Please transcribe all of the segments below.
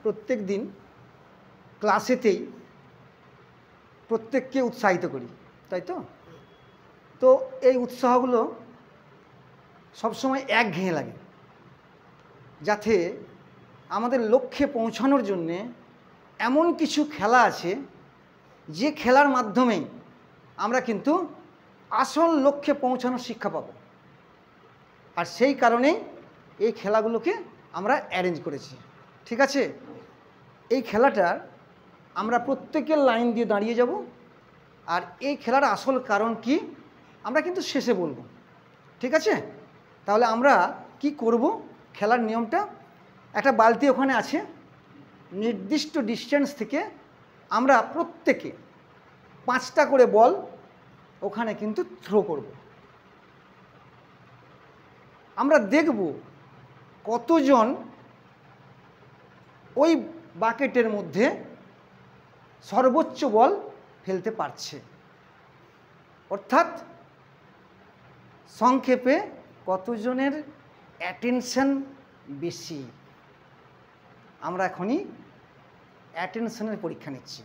প্রত্যেক দিন ক্লাসেতেই প্রত্যেককে উৎসাহিত করি, তাই তো? তো এই উৎসাহগুলো সবসময় একঘেয়ে লাগে, যাতে আমাদের লক্ষ্যে পৌঁছানোর জন্যে এমন কিছু খেলা আছে যে খেলার মাধ্যমেই আমরা কিন্তু আসল লক্ষ্যে পৌঁছানোর শিক্ষা পাব। আর সেই কারণেই এই খেলাগুলোকে আমরা অ্যারেঞ্জ করেছি, ঠিক আছে? এই খেলাটার আমরা প্রত্যেকের লাইন দিয়ে দাঁড়িয়ে যাব, আর এই খেলার আসল কারণ কি আমরা কিন্তু শেষে বলবো, ঠিক আছে? তাহলে আমরা কি করব? খেলার নিয়মটা, একটা বালতি ওখানে আছে, নির্দিষ্ট ডিস্টেন্স থেকে আমরা প্রত্যেকে 5টা করে বল ওখানে কিন্তু থ্রো করব। আমরা দেখব কতজন ওই বাকেটের মধ্যে সর্বোচ্চ বল ফেলতে পারছে, অর্থাৎ সংক্ষেপে কতজনের অ্যাটেনশন বেশি। আমরা এখনই অ্যাটেনশনের পরীক্ষা নিচ্ছি।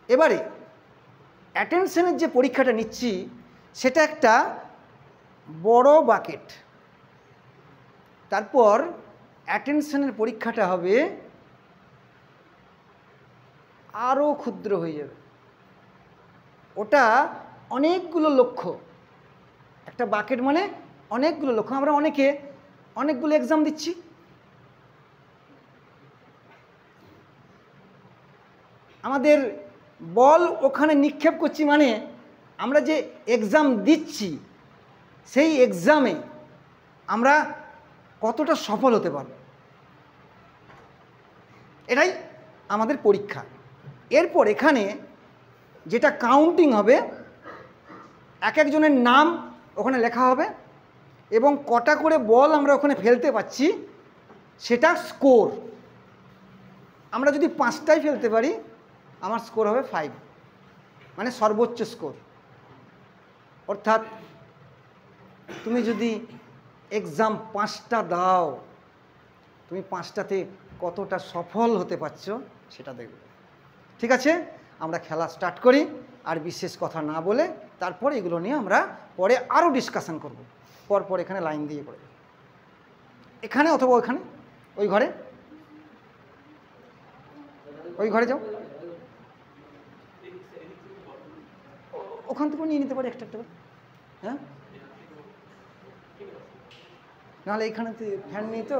এবারে অ্যাটেনশনের যে পরীক্ষাটা নিচ্ছি সেটা একটা বড় বাকেট, তারপর অ্যাটেনশনের পরীক্ষাটা হবে আরও ক্ষুদ্র হয়ে যাবে, ওটা অনেকগুলো লক্ষ্য। একটা বাকেট মানে অনেকগুলো লক্ষ্য। আমরা অনেকগুলো এক্সাম দিচ্ছি, আমাদের বল ওখানে নিক্ষেপ করছি, মানে আমরা যে এক্সাম দিচ্ছি সেই এক্সামে আমরা কতটা সফল হতে পারব, এটাই আমাদের পরীক্ষা। এরপর এখানে যেটা কাউন্টিং হবে, এক একজনের নাম ওখানে লেখা হবে এবং কটা করে বল আমরা ওখানে ফেলতে পারছি সেটা স্কোর। আমরা যদি 5টাই ফেলতে পারি আমার স্কোর হবে 5, মানে সর্বোচ্চ স্কোর। অর্থাৎ তুমি যদি এক্সাম 5টা দাও, তুমি 5টাতে কতটা সফল হতে পারছো সেটা দেখবে, ঠিক আছে? আমরা খেলা স্টার্ট করি, আর বিশেষ কথা না বলে তারপর এগুলো নিয়ে আমরা পরে আরও ডিসকাশন করব। পরপর এখানে লাইন দিয়ে পড়ে, এখানে অথবা ওইখানে, ওই ঘরে যাও, ওখান থেকেও নিয়ে নিতে পারি একটা একটা করে, হ্যাঁ? নাহলে এইখানে ফ্যান নেই তো,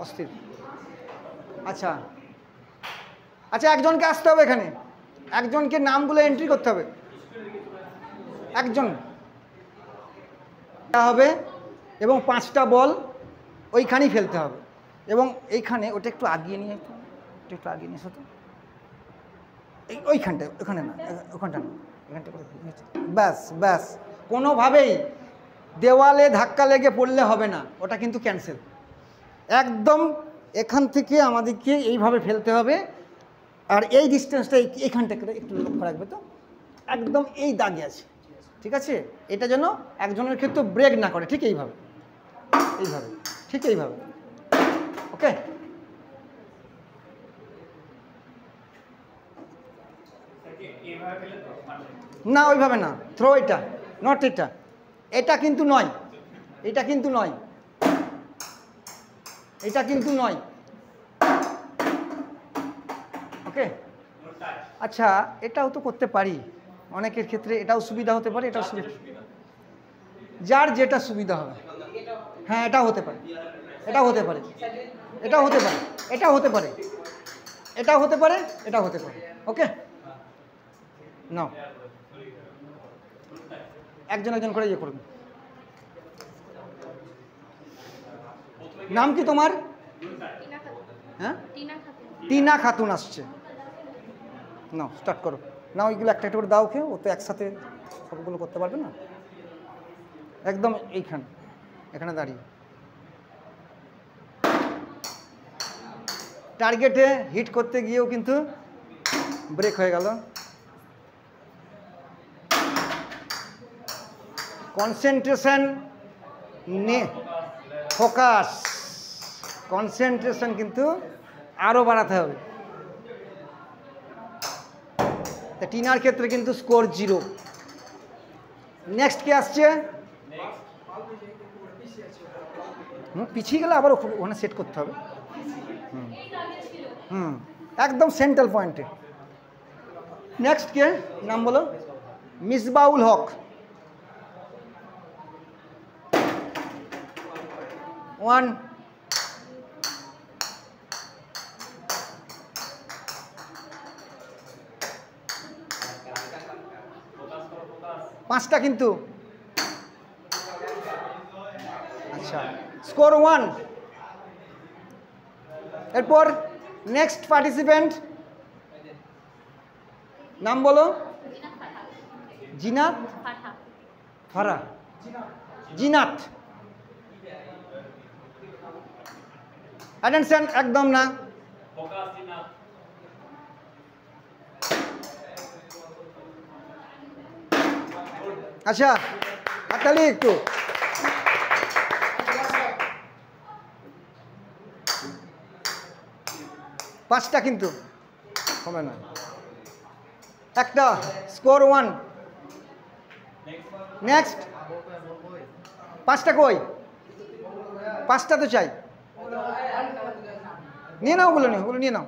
অস্থির। আচ্ছা আচ্ছা, একজনকে আসতে হবে, এখানে একজনকে নামগুলো এন্ট্রি করতে হবে, একজন হবে এবং 5টা বল ওইখানেই ফেলতে হবে। এবং এইখানে ওটা একটু আগিয়ে নিয়ে, একটু আগিয়ে নিয়ে এসো তো, ওইখানটা, ওখানে না, ওখানটা না, এখানটা করে, ব্যাস ব্যাস। কোনোভাবেই দেওয়ালে ধাক্কা লেগে পড়লে হবে না, ওটা কিন্তু ক্যান্সেল। একদম এখান থেকে আমাদেরকে এইভাবে ফেলতে হবে, আর এই ডিস্টেন্সটা এইখানটা করে একটু লক্ষ্য রাখবে তো, একদম এই দাগে আছে, ঠিক আছে? এটা যেন একজনের ক্ষেত্রে ব্রেক না করে, ঠিক এইভাবে, এইভাবে, ঠিক এইভাবে, ওকে? না ওইভাবে না, থ্রো এটা, নট এটা, এটা কিন্তু নয়, এটা কিন্তু নয়, এটা কিন্তু নয়, ওকে? আচ্ছা, এটাও তো করতে পারি, অনেকের ক্ষেত্রে এটাও সুবিধা হতে পারে, এটাও সুবিধা, যার যেটা সুবিধা হবে। হ্যাঁ, এটাও হতে পারে, এটাও হতে পারে, এটাও হতে পারে, এটাও হতে পারে, এটাও হতে পারে, এটাও হতে পারে, ওকে? নাও, একজন একজন করে ইয়ে করুন। নাম কি তোমার? হ্যাঁ, টিনা খাতুন আসছে। নাও স্টার্ট করো, না ওইগুলো একটা একটা করে দাও, খেয়ে ও তো একসাথে সবগুলো করতে পারবে না। একদম এইখানে, এখানে দাঁড়িয়ে টার্গেটে হিট করতে গিয়েও কিন্তু ব্রেক হয়ে গেল। কনসেন্ট্রেশন নে, ফোকাস, কনসেন্ট্রেশন কিন্তু আরও বাড়াতে হবে। তা টিনার ক্ষেত্রে কিন্তু স্কোর 0। নেক্সট কে আসছে? পিছিয়ে গেলে আবার ওখানে সেট করতে হবে। একদম সেন্ট্রাল পয়েন্টে। নেক্সট কে? নাম বলো। মিসবাউল হক। 1 5টা কিন্তু। আচ্ছা, স্কোর 1। এরপর নেক্সট পার্টিসিপেন্ট নাম বলো। জিনাত ফারা। জিনাত। অ্যাটেনশন, একদম না। আচ্ছা, হাততালি একটু। পাঁচটা কিন্তু হবে না। একটা, স্কোর 1। নেক্সট। 5টা কই? 5টা তো চাই। নিয়ে নাও ওগুলো, ওগুলো নিয়ে নাও।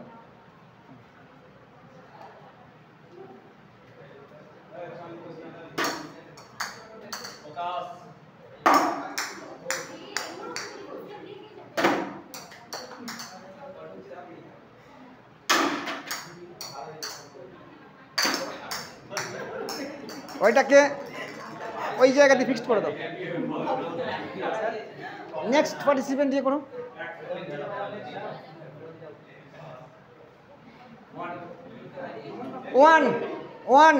ওইটাকে ওই জায়গাতে ফিক্সড করে দাও। নেক্সট পার্টিসিপেন্ট দিয়ে করো। ওয়ান।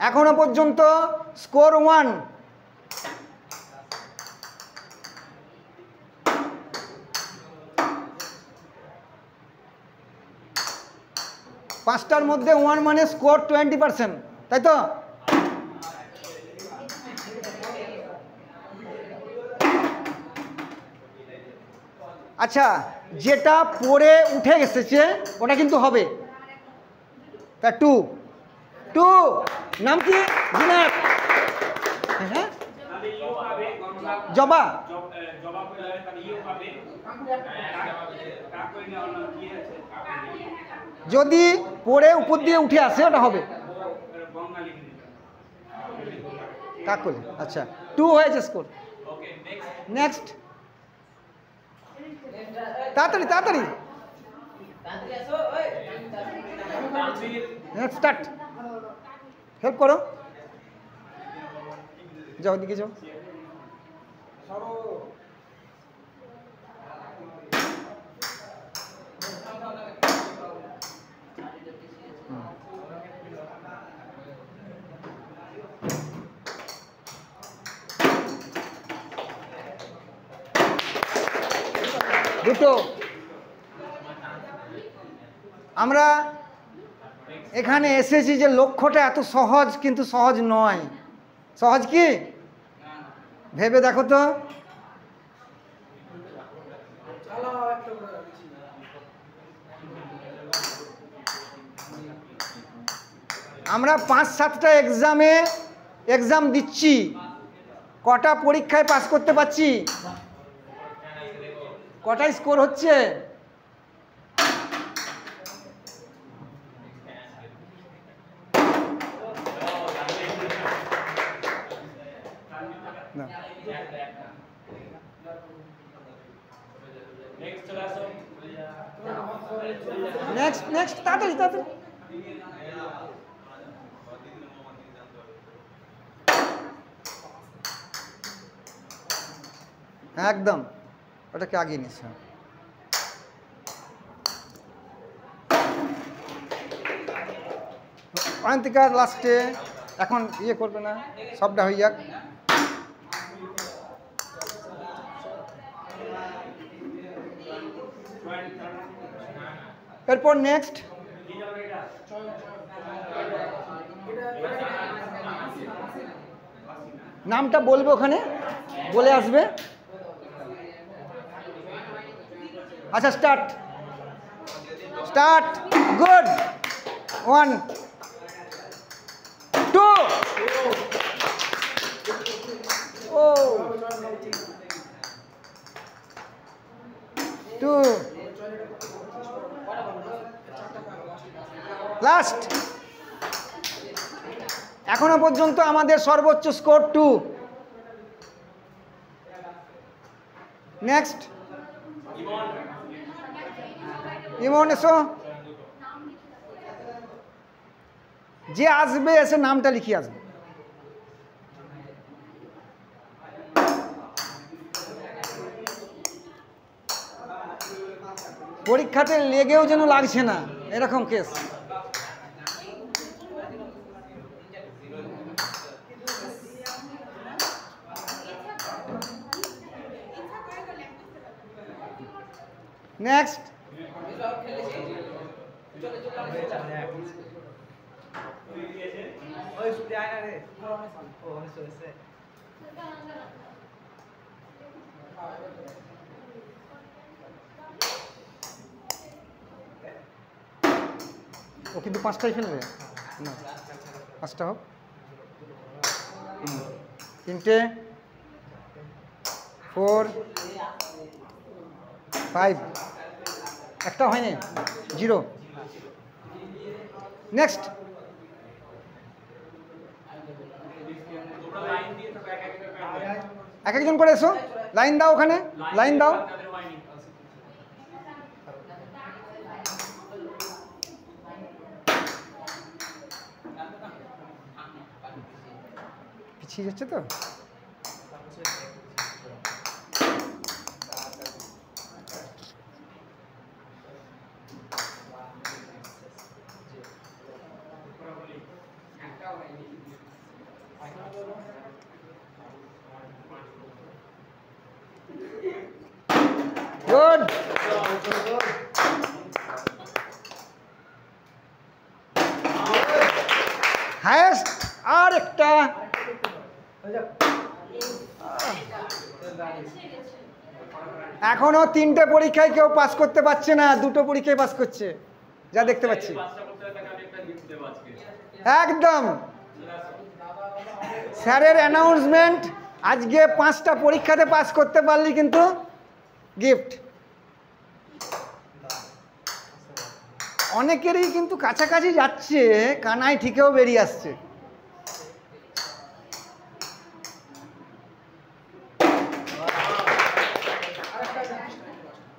এখনো পর্যন্ত স্কোর 1। পাঁচটার মধ্যে 1 মানে স্কোর 20%, তাই তো? আচ্ছা, যেটা পড়ে উঠে এসেছে ওটা কিন্তু হবে। তা 2 নাম কি? জিনাত। হ্যাঁ, জবা। যদি পড়ে উপর দিয়ে উঠে আসে ওটা হবে কাকলি। আচ্ছা, 2 হয়েছে স্কোর। নেক্সট, তাড়াতাড়ি তাড়াতাড়ি। Next start. হেল্প করো, যাও দিকে যাও। দুটো। আমরা এখানে এসেছি যে লক্ষ্যটা এত সহজ, কিন্তু সহজ নয়। সহজ কি ভেবে দেখো তো। আমরা 5-7টা এক্সাম দিচ্ছি, কটা পরীক্ষায় পাস করতে পারছি? কটায় স্কোর হচ্ছে? নেক্সট তাড়াতাড়ি তাড়াতাড়ি। একদম ওটাকে আগিয়ে নিস। অয়ন্তিকার লাস্টে, এখন ইয়ে করবে না, সবটা হয়ে যাক। এরপর নেক্সট নামটা বলবে, ওখানে বলে আসবে। আচ্ছা, স্টার্ট। স্টার্ট। গুড। 1 2 ও 2 লাস্ট। এখনো পর্যন্ত আমাদের সর্বোচ্চ স্কোর 2। নেক্সট ইমন এসো। যে আসবে এসে নামটা লিখিয়ে আসবে। পরীক্ষাতে লেগেও যেন লাগছে না, এরকম কেস। নেক্সট ও কিন্তু 5টাই ফেলবে না, 5টা হোক। 3টে 4 5 একটা হয়নি, 0। নেক্সট এক একজন করে এসো, লাইন দাও, ওখানে লাইন দাও। পিছিয়ে যাচ্ছে তো। গুড। হায়েস্ট আর একটা। এখনো 3টে পরীক্ষায় কেউ পাস করতে পারছে না, 2টো পরীক্ষায় পাস করছে, যা দেখতে পাচ্ছি। একদম স্যারের অ্যানাউন্সমেন্ট, আজকে 5টা পরীক্ষাতে পাস করতে পারলি কিন্তু গিফট। অনেকেরই কিন্তু কাছাকাছি যাচ্ছে, কানাই ঠিকও বেরিয়ে আসছে।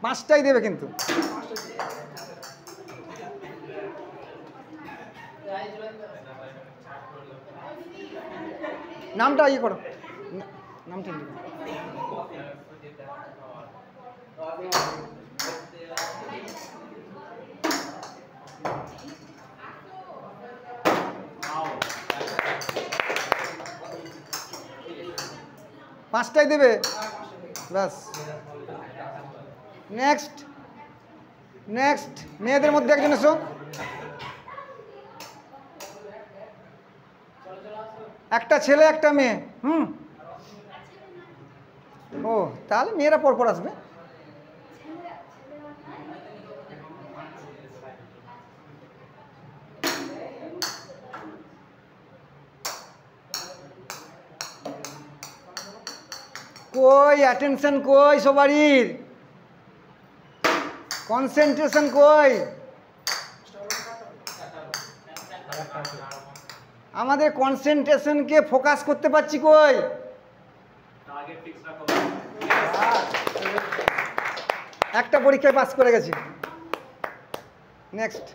পাঁচটাই দেবে কিন্তু। নামটা ইয়ে করো, নামটা লিখো। পাঁচটাই দেবে ব্যাস। নেক্সট নেক্সট মেয়েদের মধ্যে একজন এসো। একটা ছেলে একটা মেয়ে। ও তাহলে মেয়েরা পরপর আসবে। কই অ্যাটেনশন কই সবারই, কনসেন্ট্রেশন কই? আমাদের কনসেন্ট্রেশনকে ফোকাস করতে পারছি কই? একটা পরীক্ষায় পাস করে গেছি। নেক্সট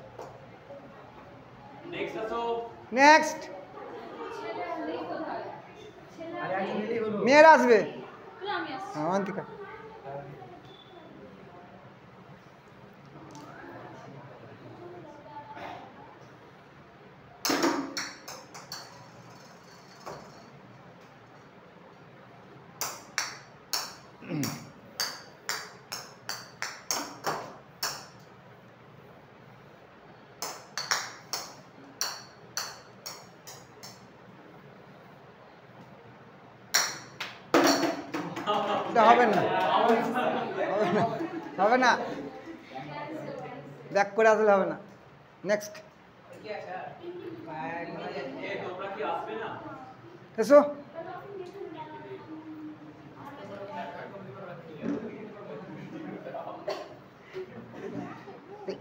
নেক্সট মেয়েরা আসবে। অন্তিকা হবে না, হবে না, হবে না। ব্যাক করে আসলে হবে না। নেক্সট এসো।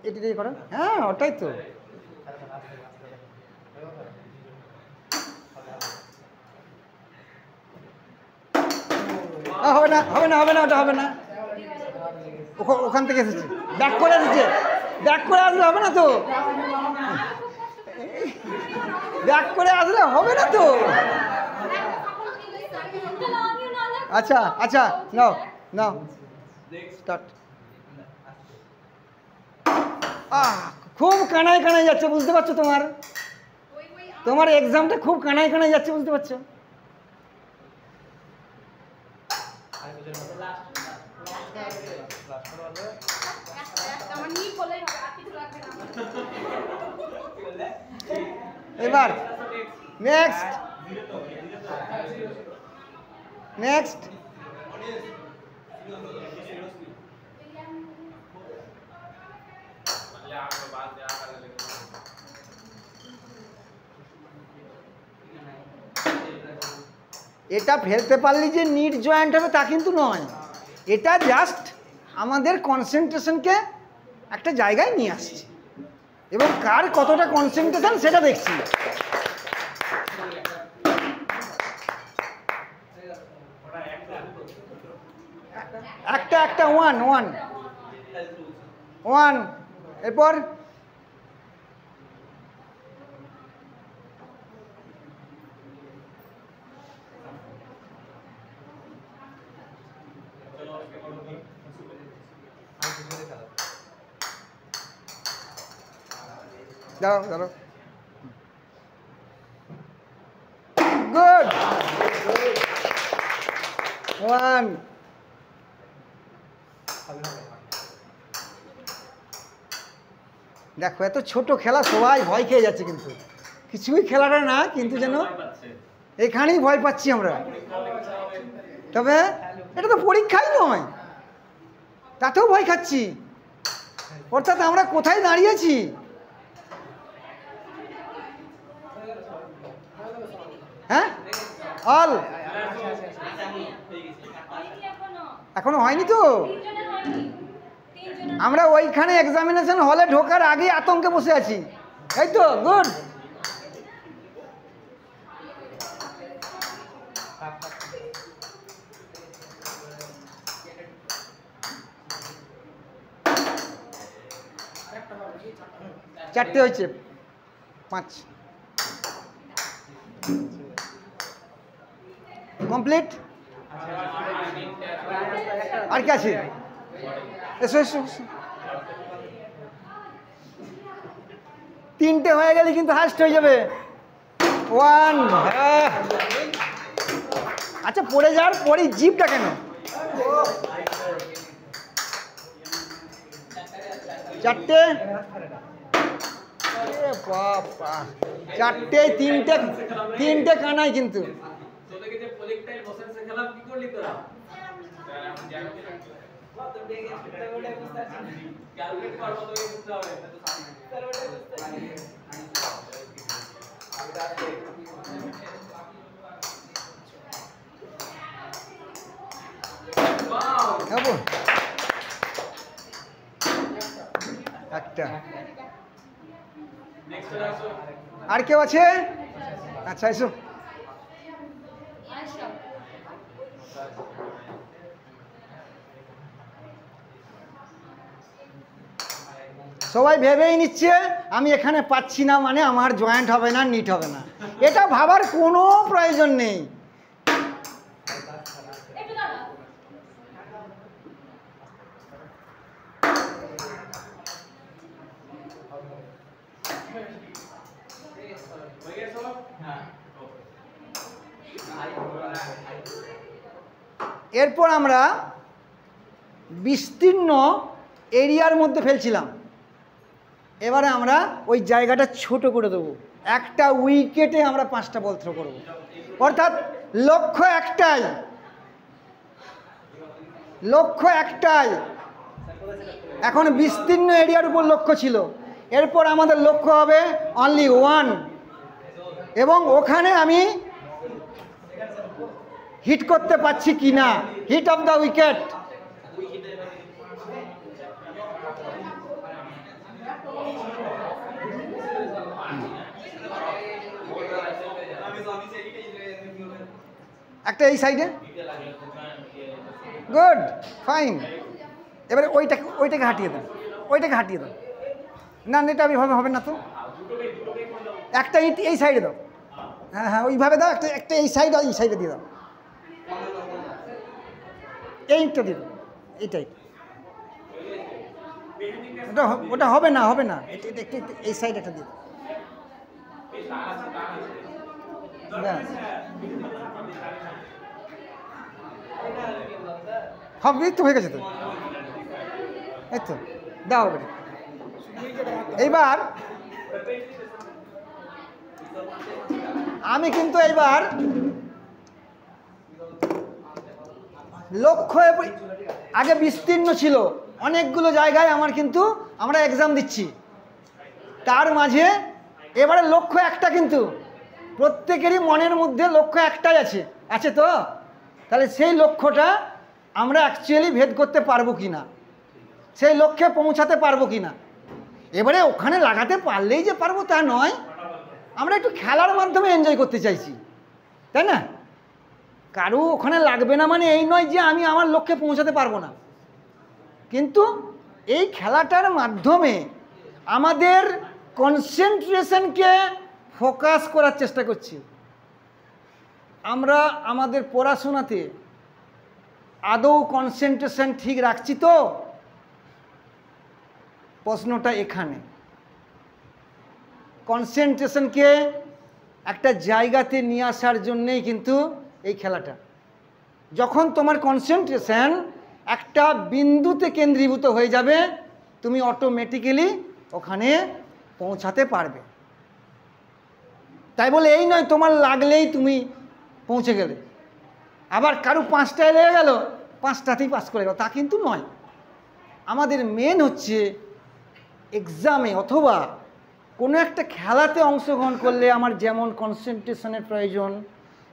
এটি দিয়ে করো। হ্যাঁ ওটাই তো। হবে না হবে না হবে না, ওটা হবে না। ওখান থেকে এসেছে, ব্যাক করে এসেছে, ব্যাক করে আসলে হবে না তো, ব্যাক করে আসলে হবে না তো। আচ্ছা আচ্ছা নাও নাও স্টার্ট। খুব কানায় কানায় যাচ্ছে, বুঝতে পারছো? তোমার এক্সামটা খুব কানায় কানায় যাচ্ছে, বুঝতে পারছো? এবার নেক্সট নেক্সট এটা ফেলতে পারলে যে নিট জয়েন্ট হবে তা কিন্তু নয়, এটা জাস্ট আমাদের কনসেন্ট্রেশনকে একটা জায়গায় নিয়ে আসছে এবং কার কতটা কনসেন্ট্রেশন সেটা দেখছি। একটা একটা ওয়ান ওয়ান ওয়ান, এরপর দাঁড়াও দাঁড়াও, গুড ওয়ান। দেখো এত ছোট খেলা সবাই ভয় খেয়ে যাচ্ছে, কিন্তু কিছুই খেলাটা না, কিন্তু যেন এখানেই ভয় পাচ্ছি আমরা। তবে এটা তো পরীক্ষাই নয়, তাতেও ভয় খাচ্ছি, অর্থাৎ আমরা কোথায় দাঁড়িয়েছি। হ্যাঁ অল এখনো হয়নি তো, আমরা ওইখানে এক্সামিনেশন হলে ঢোকার আগে আতঙ্কে বসে আছি, তাই তো? গুড। চারটে হয়েছে, 5 কমপ্লিট। আর কি আছে? এসো এসো, 3টে হয়ে গেলে কিন্তু হাস্ট হয়ে যাবে। 1। আচ্ছা পড়ে যাওয়ার পরই জিপটা কেন? 4টে, বাবা 4টে, 3টে কানাই কিন্তু। একটা আর কেউ আছে? আচ্ছা এসো। সবাই ভেবেই নিচ্ছে আমি এখানে পাচ্ছি না মানে আমার জয়েন্ট হবে না, নিট হবে না। এটা ভাবার কোনো প্রয়োজন নেই। এরপর আমরা বিস্তীর্ণ এরিয়ার মধ্যে ফেলছিলাম, এবারে আমরা ওই জায়গাটা ছোট করে দেবো। একটা উইকেটে আমরা 5টা বল থ্রো করব, অর্থাৎ লক্ষ্য একটাই, এখন বিস্তীর্ণ এরিয়ার উপর লক্ষ্য ছিল, এরপর আমাদের লক্ষ্য হবে অনলি ওয়ান, এবং ওখানে আমি হিট করতে পারছি কি না, হিট অফ দ্য উইকেট। একটা এই সাইডে, গুড, ফাইন। এবারে ওইটাকে হাঁটিয়ে দেন, ওইটাকে হাঁটিয়ে দেন। না এটা ওইভাবে হবে না তো, একটা ইট এই সাইডে দাও। হ্যাঁ হ্যাঁ ওইভাবে দাও, একটা এই সাইডে দিয়ে দাও, এইটা দিয়ে দাও, এইটাই। ওটা হবে না, হবে না, এটা একটু এই সাইড একটা দিয়ে দাও। হবে তো, হয়ে গেছে তো, এই তো দাও। এইবার আমি কিন্তু এইবার লক্ষ্য, আগে বিস্তীর্ণ ছিল অনেকগুলো জায়গায় আমার, কিন্তু আমরা এক্সাম দিচ্ছি, তার মাঝে এবারে লক্ষ্য একটা, কিন্তু প্রত্যেকেরই মনের মধ্যে লক্ষ্য একটাই আছে তো, তাহলে সেই লক্ষ্যটা আমরা অ্যাকচুয়ালি ভেদ করতে পারবো কি না, সেই লক্ষ্যে পৌঁছাতে পারবো কি না। এবারে ওখানে লাগাতে পারলেই যে পারবো তা নয়, আমরা একটু খেলার মাধ্যমে এনজয় করতে চাইছি, তাই না? কারো ওখানে লাগবে না মানে এই নয় যে আমি আমার লক্ষ্যে পৌঁছাতে পারবো না, কিন্তু এই খেলাটার মাধ্যমে আমাদের কনসেন্ট্রেশনকে ফোকাস করার চেষ্টা করছি। আমরা আমাদের পড়াশোনাতে আদৌ কনসেন্ট্রেশন ঠিক রাখছি তো? প্রশ্নটা এখানে। কনসেন্ট্রেশনকে একটা জায়গাতে নিয়ে আসার জন্যেই কিন্তু এই খেলাটা। যখন তোমার কনসেন্ট্রেশন একটা বিন্দুতে কেন্দ্রীভূত হয়ে যাবে, তুমি অটোমেটিক্যালি ওখানে পৌঁছাতে পারবে। তাই বলে এই নয় তোমার লাগলেই তুমি পৌঁছে গেলে, আবার কারো 5টায় লেগে গেল 5টাতেই পাস করে গেল, তা কিন্তু নয়। আমাদের মেন হচ্ছে এক্সামে অথবা কোনো একটা খেলাতে অংশগ্রহণ করলে আমার যেমন কনসেন্ট্রেশনের প্রয়োজন,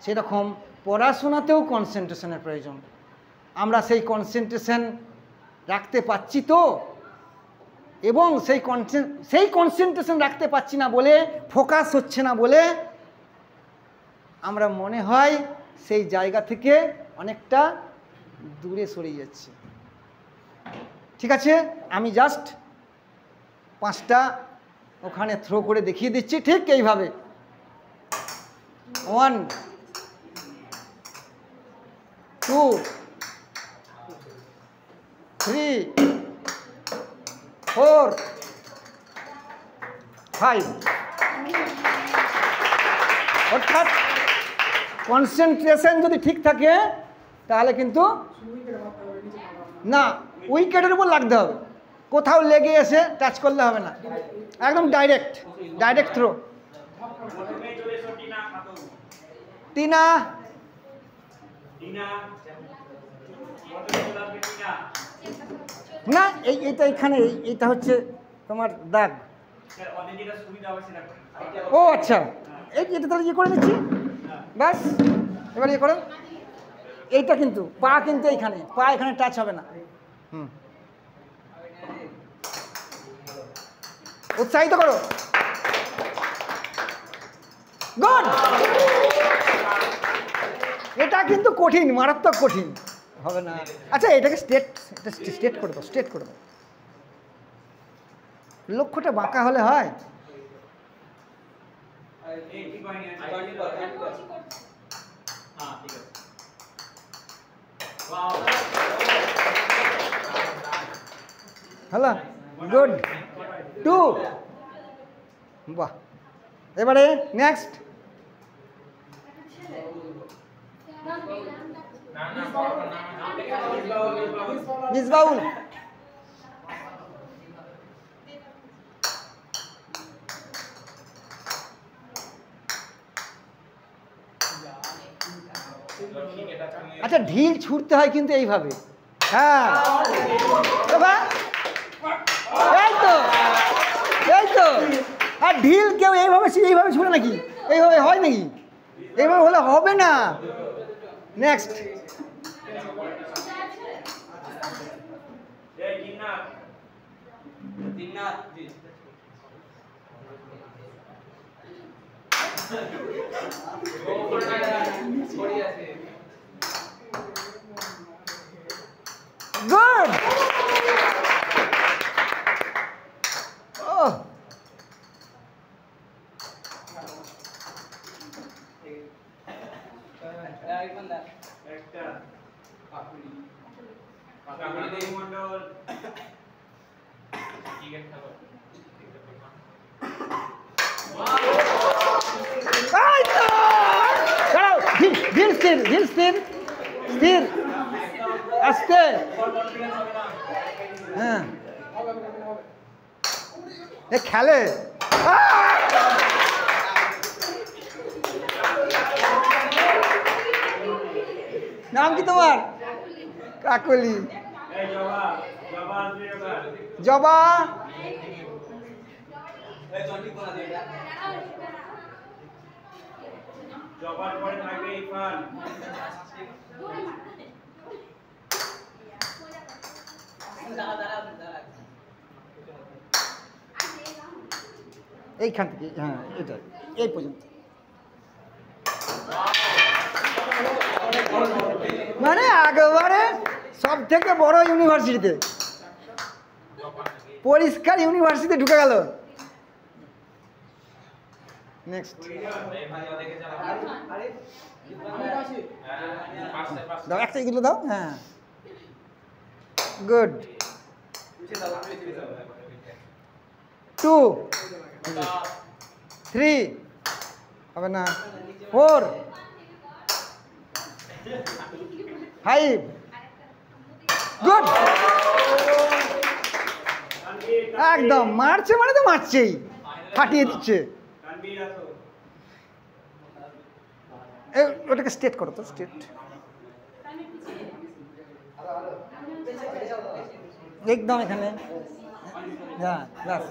সেরকম পড়াশোনাতেও কনসেন্ট্রেশনের প্রয়োজন। আমরা সেই কনসেন্ট্রেশন রাখতে পারছি তো? এবং সেই কনসেন্ট্রেশন রাখতে পারছি না বলে, ফোকাস হচ্ছে না বলে আমরা মনে হয় সেই জায়গা থেকে অনেকটা দূরে সরে যাচ্ছি। ঠিক আছে, আমি জাস্ট 5টা ওখানে থ্রো করে দেখিয়ে দিচ্ছি, ঠিক এইভাবে। 1 2 3 4 5। অর্থাৎ কনসেন্ট্রেশন যদি ঠিক থাকে তাহলে কিন্তু না, উইকেটের উপর লাগতে হবে, কোথাও লেগে এসে টাচ করলে হবে না, একদম ডাইরেক্ট থ্রো। টিনা না, এইটা এখানে, এইটা হচ্ছে তোমার দাগ। ও আচ্ছা, এটা তাহলে ইয়ে করে নিচ্ছি, ব্যাস। এবার ইয়ে করো, এইটা কিন্তু পা, কিন্তু এইখানে পা এখানে টাচ হবে না। উৎসাহিত করো, গুড। এটা কিন্তু কঠিন, মারাত্মক কঠিন, হবে না। আচ্ছা এটাকে স্ট্রেট করে দাও, স্ট্রেট করে দাও। লক্ষ্যটা বাঁকা হলে হয়। Hello, good. 2, বাহ। এবারে নেক্সট, মিসবাউল। আচ্ছা ঢিল ছুটতে হয় কিন্তু এইভাবে, হ্যাঁ। এই তো, এই তো। আর ঢিল কেউ এইভাবে ছুঁড়ে নাকি? এইভাবে হয় নাকি? এইভাবে হলে হবে না। নেক্সট। গুড। স্থির স্থির স্থির আস্তে। হ্যাঁ খেলে। নাম কি তোমার? কাকলি। জবা। জবার পরে থাকবে ইরফান। এইখান থেকে, হ্যাঁ এটা এই পর্যন্ত। মানে একেবারে সব থেকে বড় ইউনিভার্সিটিতে, পরিষ্কার ইউনিভার্সিটিতে ঢুকে গেল। নেক্সট। দাও একটা এগুলো দাও। হ্যাঁ গুড। 2 3 হবে না, 4 5 গুড। একদম মারছে মানে তো মারছেই, ফাটিয়ে দিচ্ছে। ওটাকে স্ট্রেট করো তো, স্ট্রেট। একদম এখানে। হ্যাঁ ব্যাস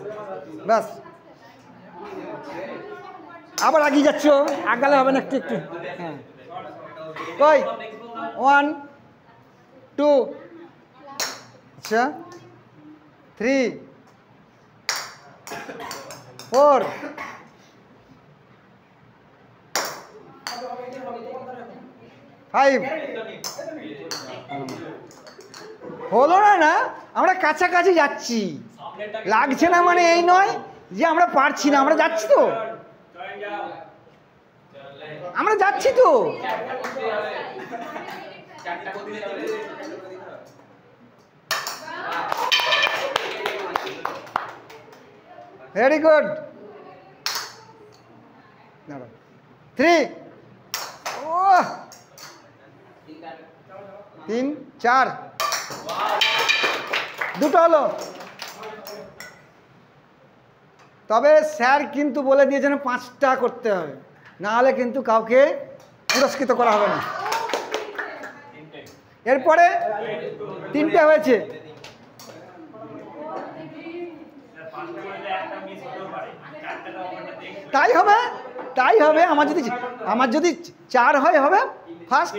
ব্যাস। আবার আগিয়ে যাচ্ছ, আগালে হবে না, একটু একটু। হ্যাঁ কই 1 2 আচ্ছা 3 4 5 হলো না। না আমরা কাছাকাছি যাচ্ছি, লাগছে না মানে এই নয় যে আমরা পারছি না, আমরা যাচ্ছি তো, আমরা যাচ্ছি তো। Very good. 3 3 4 দুটো হলো। তবে স্যার কিন্তু বলে দিয়েছেন 5টা করতে হবে, না হলে কিন্তু কাউকে পুরস্কৃত করা হবে না। এরপরে 3টে হয়েছে। তাই হবে, তাই হবে। আমার যদি 4 হয় হবে ফার্স্ট,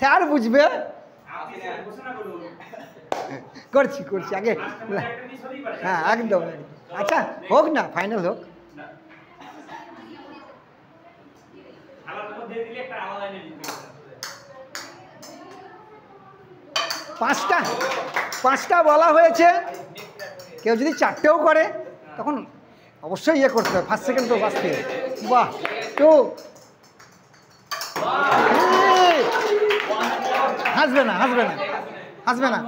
স্যার বুঝবে। করছি করছি আগে। হ্যাঁ একদম। আচ্ছা হোক না, ফাইনাল হোক। পাঁচটা বলা হয়েছে, কেউ যদি 4টেও করে তখন অবশ্যই ইয়ে করতে হবে, ফার্স্ট সেকেন্ড তো বাঁচতে। বাহ 2 হাসবে না, হাসবে না, হাসবে না।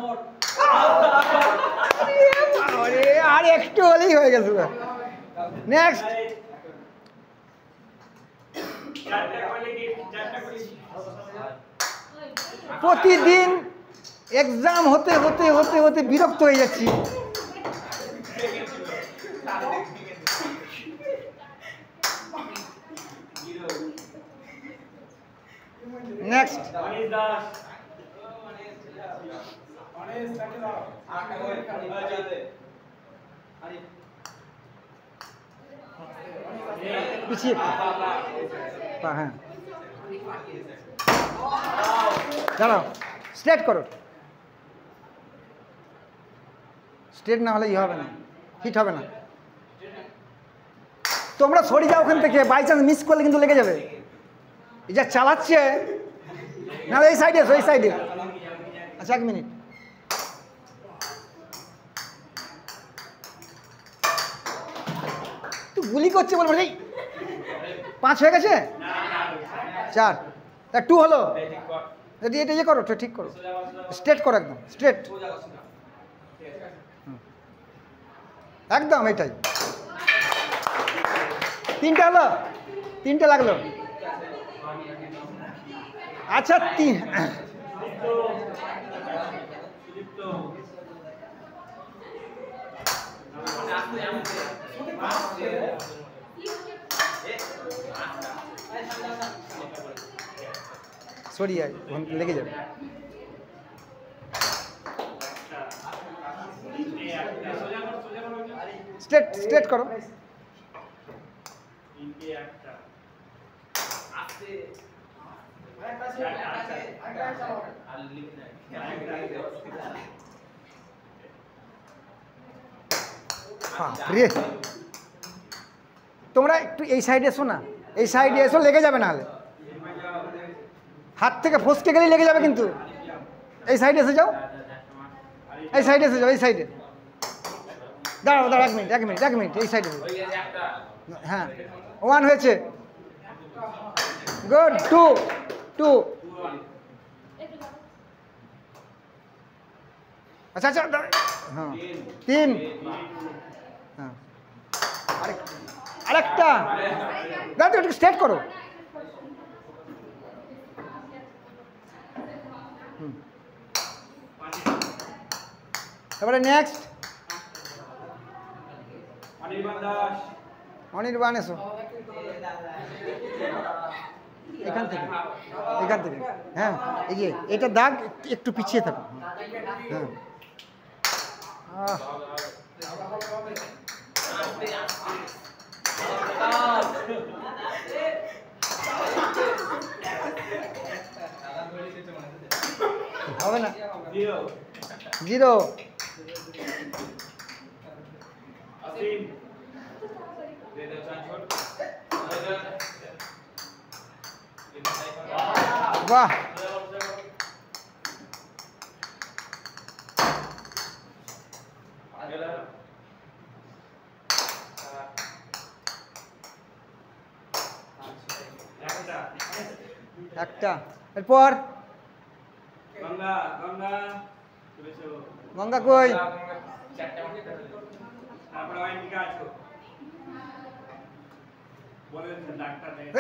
আর একটু হলেই হয়ে গেছে। নেক্সট। প্রতিদিন এক্সাম হতে হতে হতে হতে বিরক্ত হয়ে যাচ্ছি। নেক্সট। পিছিয়ে একটু পা, হ্যাঁ দাঁড়াও, স্ট্রেট করো। স্ট্রেট না হলে ই হবে না, হিট হবে না। তোমরা সরে যাও ওখান থেকে, বাই চান্স মিস করলে কিন্তু লেগে যাবে। এই যা চালাচ্ছে না, এই সাইডে এসো, এই সাইডে। আচ্ছা 1 মিনিট। তুই গুলি করছে বলবো, এই 5 হয়ে গেছে, 4 2 হলো। এটা ইয়ে করো, ঠিক করো, স্ট্রেট করো, একদম স্ট্রেট, একদম এটাই। 3টে হলো, 3টে লাগলো। আচ্ছা 3 সরি লেগে যাবে। স্ট্রেট স্ট্রেট করো। তোমরা একটু এই সাইডে এসো না, এই সাইডে এসো, লেগে যাবে না হলে। হাত থেকে ফসকে গেলেই লেগে যাবে কিন্তু। এই সাইডে এসে যাও, এই সাইডে এসে যাও, এই সাইডে। দাঁড়াও দাঁড়াও, 1 মিনিট 1 মিনিট 1 মিনিট, এই সাইডে। হ্যাঁ 1 হয়েছে, গুড। 2 আচ্ছা আচ্ছা, হ্যাঁ 3, হ্যাঁ আরেকটা, দাঁড়াও একটু স্ট্রেট করো। এবারে নেক্সট অনির্বাণ এসো, এখান থেকে, এখান থেকে, হ্যাঁ এই যে এটা দাগ, একটু পিছিয়ে থাকো। হ্যাঁ হবে না, 0। বাহ, একটা। এরপর গঙ্গা কই?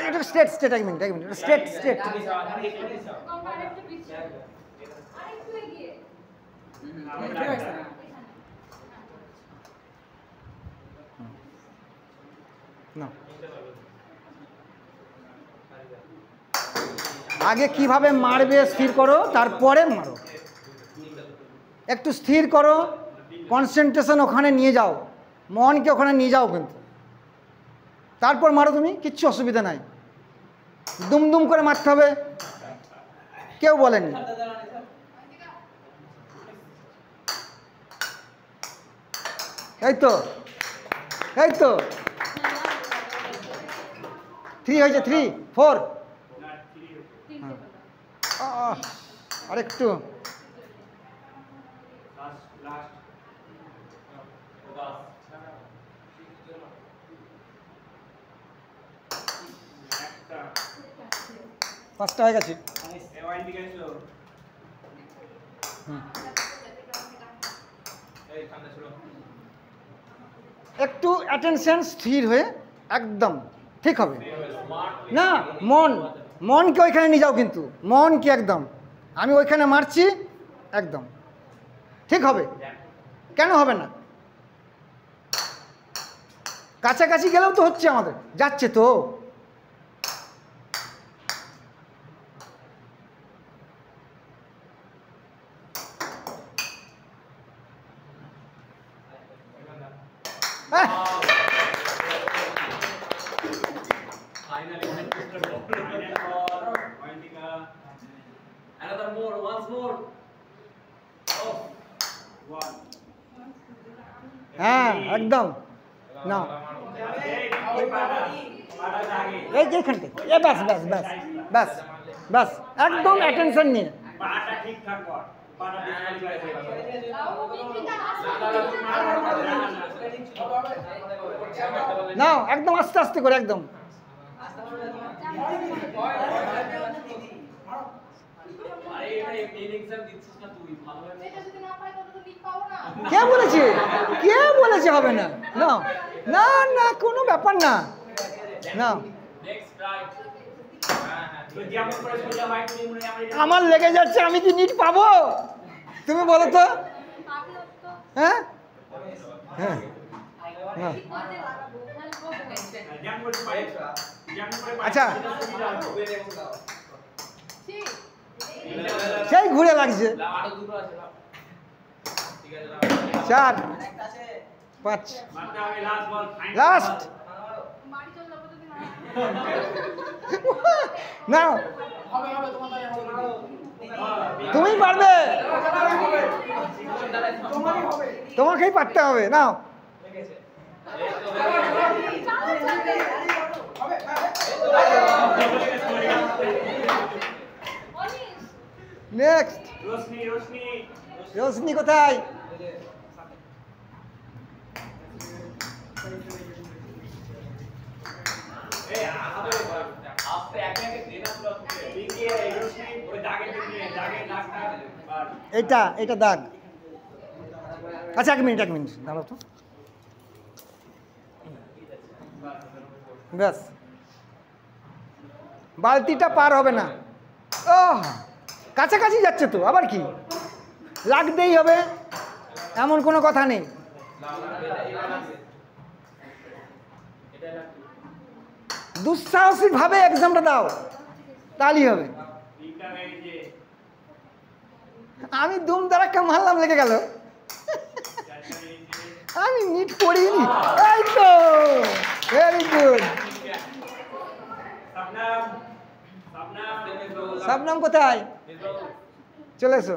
এটা straight straight, 1 minute 1 minute, straight straight. না, আগে কিভাবে মারবে স্থির করো, তারপরে মারো। একটু স্থির করো, কনসেন্ট্রেশন ওখানে নিয়ে যাও, মনকে ওখানে নিয়ে যাও কিন্তু, তারপর মারো তুমি, কিচ্ছু অসুবিধা নাই। দুমদুম করে মারতে হবে কেউ বলেনি। এই তো, এই তো 3 হয়েছে, 3 4। আরেকটু, পাঁচটা হয়ে গেছে। একটু অ্যাটেনশন, স্থির হয়ে একদম ঠিক হবে না। মনকে ওইখানে নিয়ে যাও কিন্তু, মনকে একদম, আমি ওইখানে মারছি, একদম ঠিক হবে। কেন হবে না? কাছাকাছি গেলেও তো হচ্ছে, আমাদের যাচ্ছে তো। Another more, once more. Oh, one. হ্যাঁ একদম নাও এই যে এখানটা এ ব্যাস ব্যাস ব্যাস ব্যাস ব্যাস একদম অ্যাটেনশন নিয়ে পাটা ঠিকঠাক কর পাটা নাও একদম আস্তে আস্তে করে একদম কে বলেছে কে বলেছে হবে না না না না কোনো ব্যাপার না না আমার লেগে যাচ্ছে আমি কি নিট পাবো তুমি বলো তো হ্যাঁ হ্যাঁ হ্যাঁ আচ্ছা সেই ঘুরে লাগছে 4 5 লাস্ট নাও তুমি পারবে তোমাকেই পারতে হবে নাও নেক্সট রোশনি কোথায় এটা এটা দাগ আচ্ছা এক মিনিট দাঁড়াও তো ব্যাস বালতিটা পার হবে না ও কাছাকাছি যাচ্ছে তো আবার কি লাগতেই হবে এমন কোনো কথা নেই দুঃসাহসিক ভাবে এক্সামটা দাও তাহলেই হবে আমি দুম দাঁড়াক্কা মারলাম লেগে গেল আমি নিট পড়িনি এই তো ভেরি গুড শবনম কোথায় চলে এসো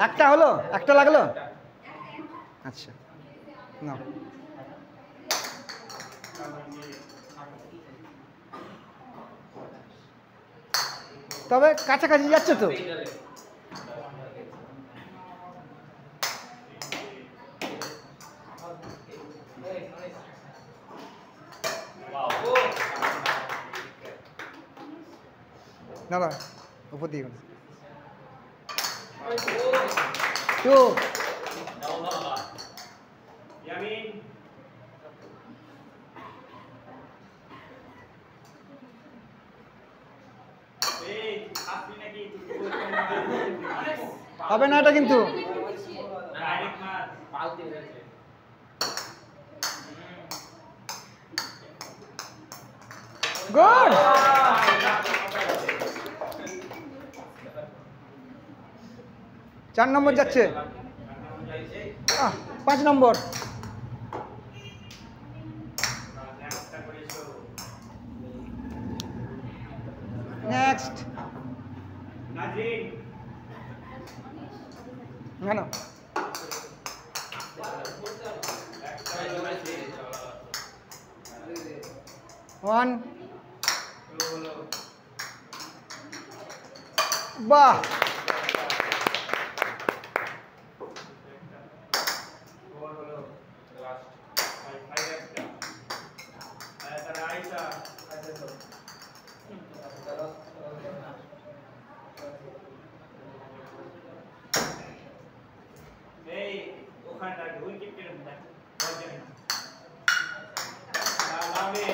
একটা হলো একটা লাগলো আচ্ছা না তবে কাছাকাছি যাচ্ছে তো না না উপর দিয়ে টু হবে না এটা কিন্তু গুড 4 নম্বর যাচ্ছে 5 নম্বর নেক্সট না না ওয়ান বাহ এই ওখানটা উইকেট কেটে দেন বল দেন লাভে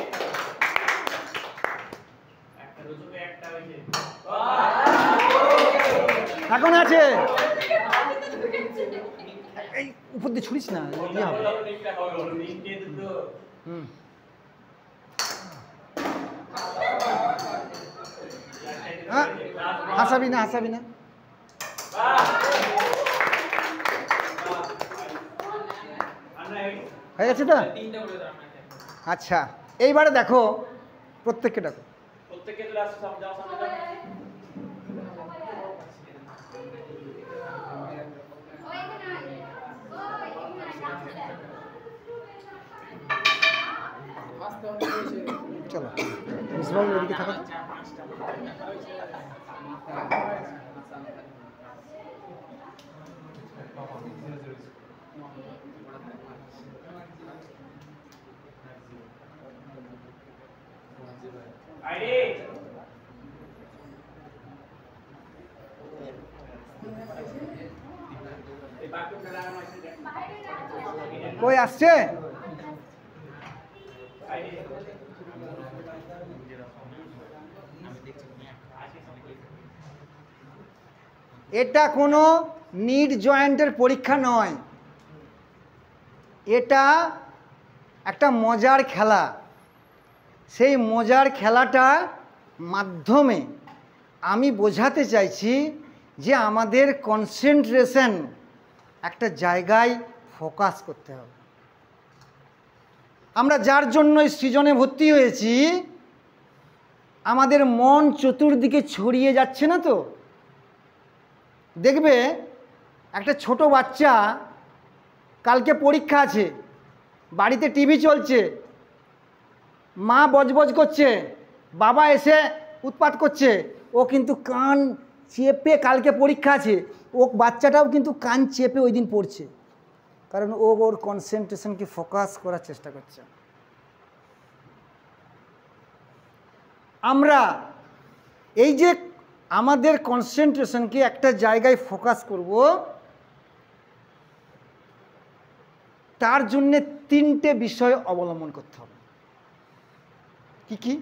একটা রুজুকে একটা হইছে এখন আছে এই উপর দিয়ে ছুড়িস না কি হবে তিনটে দুটো হুম হাসাবি না হাসাবি না হয়ে গেছে তো আচ্ছা এইবারে দেখো প্রত্যেককে দেখো প্রত্যেককে চলে আসো সব যাও সামনে যাও চলো মিসবাবু এদিকে থাকো তো। আইডি এই বাক্যটা লাগানো আছে দেখ কই আসছে আইডি এটা কোনো নিড জয়েন্টের পরীক্ষা নয়, এটা একটা মজার খেলা। সেই মজার খেলাটার মাধ্যমে আমি বোঝাতে চাইছি যে আমাদের কনসেন্ট্রেশন একটা জায়গায় ফোকাস করতে হবে। আমরা যার জন্য সৃজনে ভর্তি হয়েছি, আমাদের মন চতুর্দিকে ছড়িয়ে যাচ্ছে না তো। দেখবে একটা ছোট বাচ্চা, কালকে পরীক্ষা আছে, বাড়িতে টিভি চলছে, মা বজবজ করছে, বাবা এসে উৎপাত করছে, ও কিন্তু কান চেপে, কালকে পরীক্ষা আছে, ও বাচ্চাটাও কিন্তু কান চেপে ওই দিন পড়ছে, কারণ ও ওর কনসেন্ট্রেশনকে ফোকাস করার চেষ্টা করছে। আমরা এই যে আমাদের কনসেন্ট্রেশনকে একটা জায়গায় ফোকাস করব, তার জন্যে তিনটে বিষয় অবলম্বন করতে হবে। কি কি?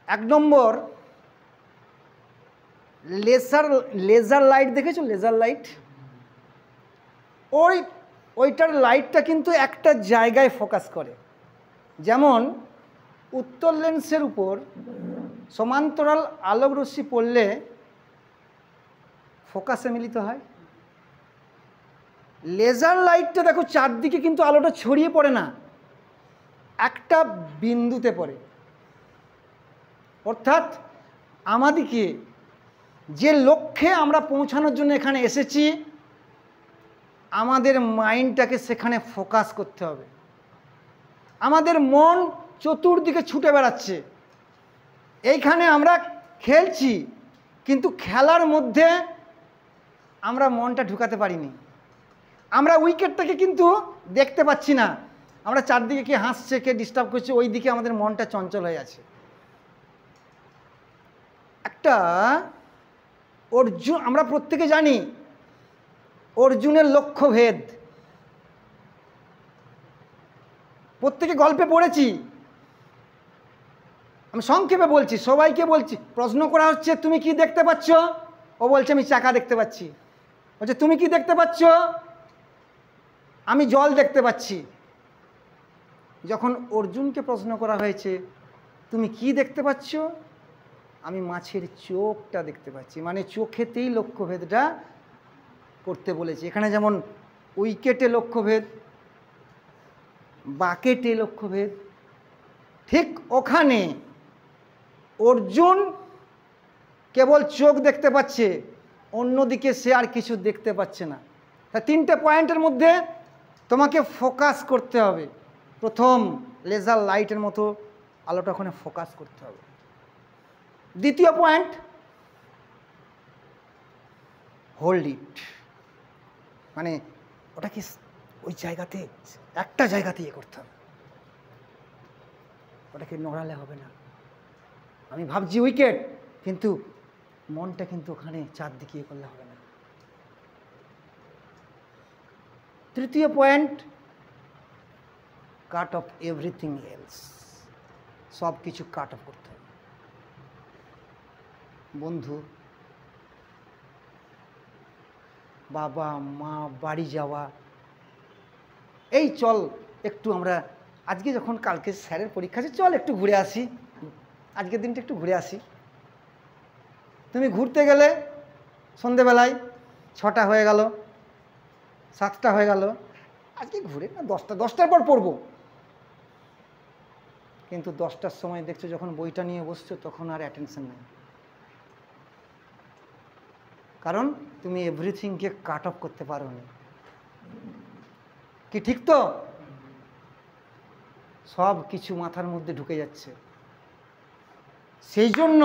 এক নম্বর, লেজার লাইট দেখেছো? লেজার লাইট, ওইটার লাইটটা কিন্তু একটা জায়গায় ফোকাস করে। যেমন উত্তর লেন্সের উপর সমান্তরাল আলোক রশ্মি পড়লে ফোকাসে মিলিত হয়। লেজার লাইটটা দেখো চারদিকে কিন্তু আলোটা ছড়িয়ে পড়ে না, একটা বিন্দুতে পড়ে। অর্থাৎ আমাদেরকে যে লক্ষ্যে আমরা পৌঁছানোর জন্য এখানে এসেছি, আমাদের মাইন্ডটাকে সেখানে ফোকাস করতে হবে। আমাদের মন চতুর্দিকে ছুটে বেড়াচ্ছে, এইখানে আমরা খেলছি, কিন্তু খেলার মধ্যে আমরা মনটা ঢুকাতে পারিনি। আমরা উইকেটটাকে কিন্তু দেখতে পাচ্ছি না, আমরা চারদিকে কে হাসছে, কে ডিস্টার্ব করছে, ওই দিকে আমাদের মনটা চঞ্চল হয়ে আছে। একটা অর্জুন, আমরা প্রত্যেকে জানি অর্জুনের লক্ষ্যভেদ, প্রত্যেকে গল্পে পড়েছি। আমি সংক্ষেপে বলছি, সবাইকে বলছি। প্রশ্ন করা হচ্ছে, তুমি কি দেখতে পাচ্ছ? ও বলছে, আমি চাকা দেখতে পাচ্ছি। বলছে, তুমি কি দেখতে পাচ্ছ? আমি জল দেখতে পাচ্ছি। যখন অর্জুনকে প্রশ্ন করা হয়েছে, তুমি কি দেখতে পাচ্ছ? আমি মাছের চোখটা দেখতে পাচ্ছি। মানে চোখেতেই লক্ষ্যভেদটা করতে বলেছি। এখানে যেমন উইকেটে লক্ষ্যভেদ, বাকেটে লক্ষ্যভেদ, ঠিক ওখানে অর্জুন কেবল চোখ দেখতে পাচ্ছে, অন্যদিকে সে আর কিছু দেখতে পাচ্ছে না। তা তিনটে পয়েন্টের মধ্যে তোমাকে ফোকাস করতে হবে। প্রথম, লেজার লাইটের মতো আলোটা ওখানে ফোকাস করতে হবে। দ্বিতীয় পয়েন্ট, হোল্ড ইট, মানে ওটাকে ওই জায়গাতে, একটা জায়গাতে ইয়ে করতে হবে, ওটাকে নড়ালে হবে না। আমি ভাবছি উইকেট, কিন্তু মনটা কিন্তু ওখানে চারদিকে করলে হবে না। তৃতীয় point, cut off everything else. সব কিছু কাট অফ করতে হবে। বন্ধু, বাবা মা, বাড়ি যাওয়া, এই চল একটু আমরা আজকে যখন কালকে স্যারের পরীক্ষা আছে, চল একটু ঘুরে আসি, আজকের দিনটা একটু ঘুরে আসি। তুমি ঘুরতে গেলে সন্ধেবেলায় 6টা হয়ে গেল, 7টা হয়ে গেল, আজকে ঘুরে না 10টার পর পড়বো। কিন্তু 10টার সময় দেখছো যখন বইটা নিয়ে বসছো তখন আর অ্যাটেনশন নেই, কারণ তুমি এভরিথিংকে কাট অফ করতে পারো না। কি ঠিক তো? সব কিছু মাথার মধ্যে ঢুকে যাচ্ছে। সেই জন্য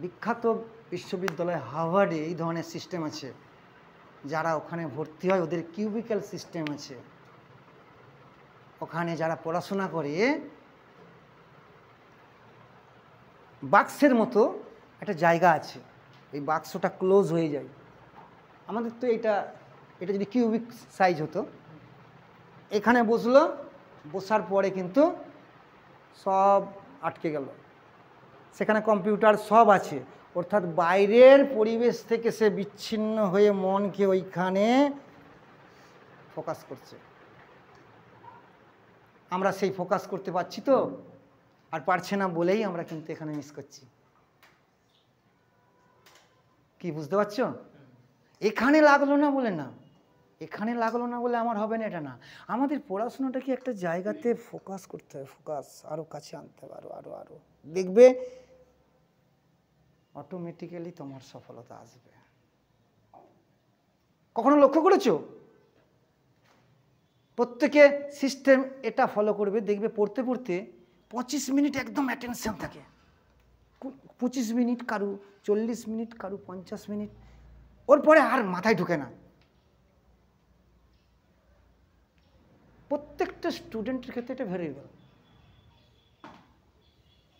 বিখ্যাত বিশ্ববিদ্যালয় হার্ভার্ডে এই ধরনের সিস্টেম আছে। যারা ওখানে ভর্তি হয় ওদের কিউবিক্যাল সিস্টেম আছে। ওখানে যারা পড়াশোনা করে বাক্সের মতো একটা জায়গা আছে, এই বাক্সটা ক্লোজ হয়ে যায়। আমাদের তো এটা যদি কিউবিক সাইজ হতো, এখানে বসলো, বসার পরে কিন্তু সব আটকে গেল। সেখানে কম্পিউটার সব আছে, অর্থাৎ বাইরের পরিবেশ থেকে সে বিচ্ছিন্ন হয়ে মনকে ওইখানে ফোকাস করছে। আমরা সেই ফোকাস করতে পারছি তো? আর পারছে না বলেই আমরা কিন্তু এখানে মিস করছি। কি বুঝতে পারছো? এখানে লাগলো না বলে না, এখানে লাগলো না বলে আমার হবে না এটা না। আমাদের পড়াশোনাটাকে একটা জায়গাতে ফোকাস করতে হবে, ফোকাস আরও কাছে আনতে হবে, আরও আরও দেখবে অটোমেটিক্যালি তোমার সফলতা আসবে। কখনো লক্ষ্য করেছো? প্রত্যেকে সিস্টেম এটা ফলো করবে, দেখবে পড়তে পড়তে 25 মিনিট একদম অ্যাটেনশন থাকে, 25 মিনিট কারু, 40 মিনিট কারু, 50 মিনিট, ওর পরে আর মাথায় ঢুকে না। প্রত্যেকটা স্টুডেন্টের ক্ষেত্রে এটা ভেরিয়েবল,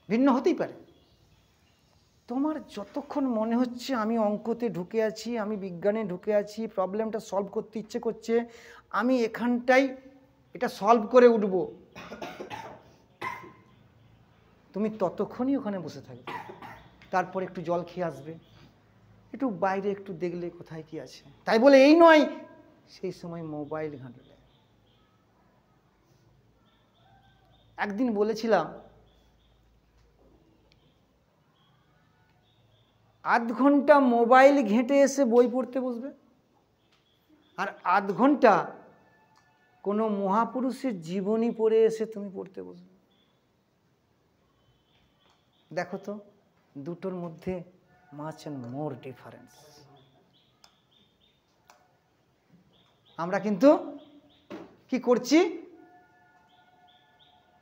ভিন্ন হতেই পারে। তোমার যতক্ষণ মনে হচ্ছে আমি অঙ্কতে ঢুকে আছি, আমি বিজ্ঞানে ঢুকে আছি, প্রবলেমটা সলভ করতে ইচ্ছে করছে, আমি এখানটাই এটা সলভ করে উঠব, তুমি ততক্ষণই ওখানে বসে থাকবে। তারপর একটু জল খেয়ে আসবে, একটু বাইরে একটু দেখলে কোথায় কি আছে। তাই বলে এই নয় সেই সময় মোবাইল ঘাঁটলে। একদিন বলেছিলাম আধ ঘন্টা মোবাইল ঘেঁটে এসে বই পড়তে বসবে, আর আধ ঘন্টা কোনো মহাপুরুষের জীবনী পড়ে এসে তুমি পড়তে বসবে। দেখো তো দুটোর মধ্যে মাচ অ্যান্ড মোর ডিফারেন্স। আমরা কিন্তু কি করছি?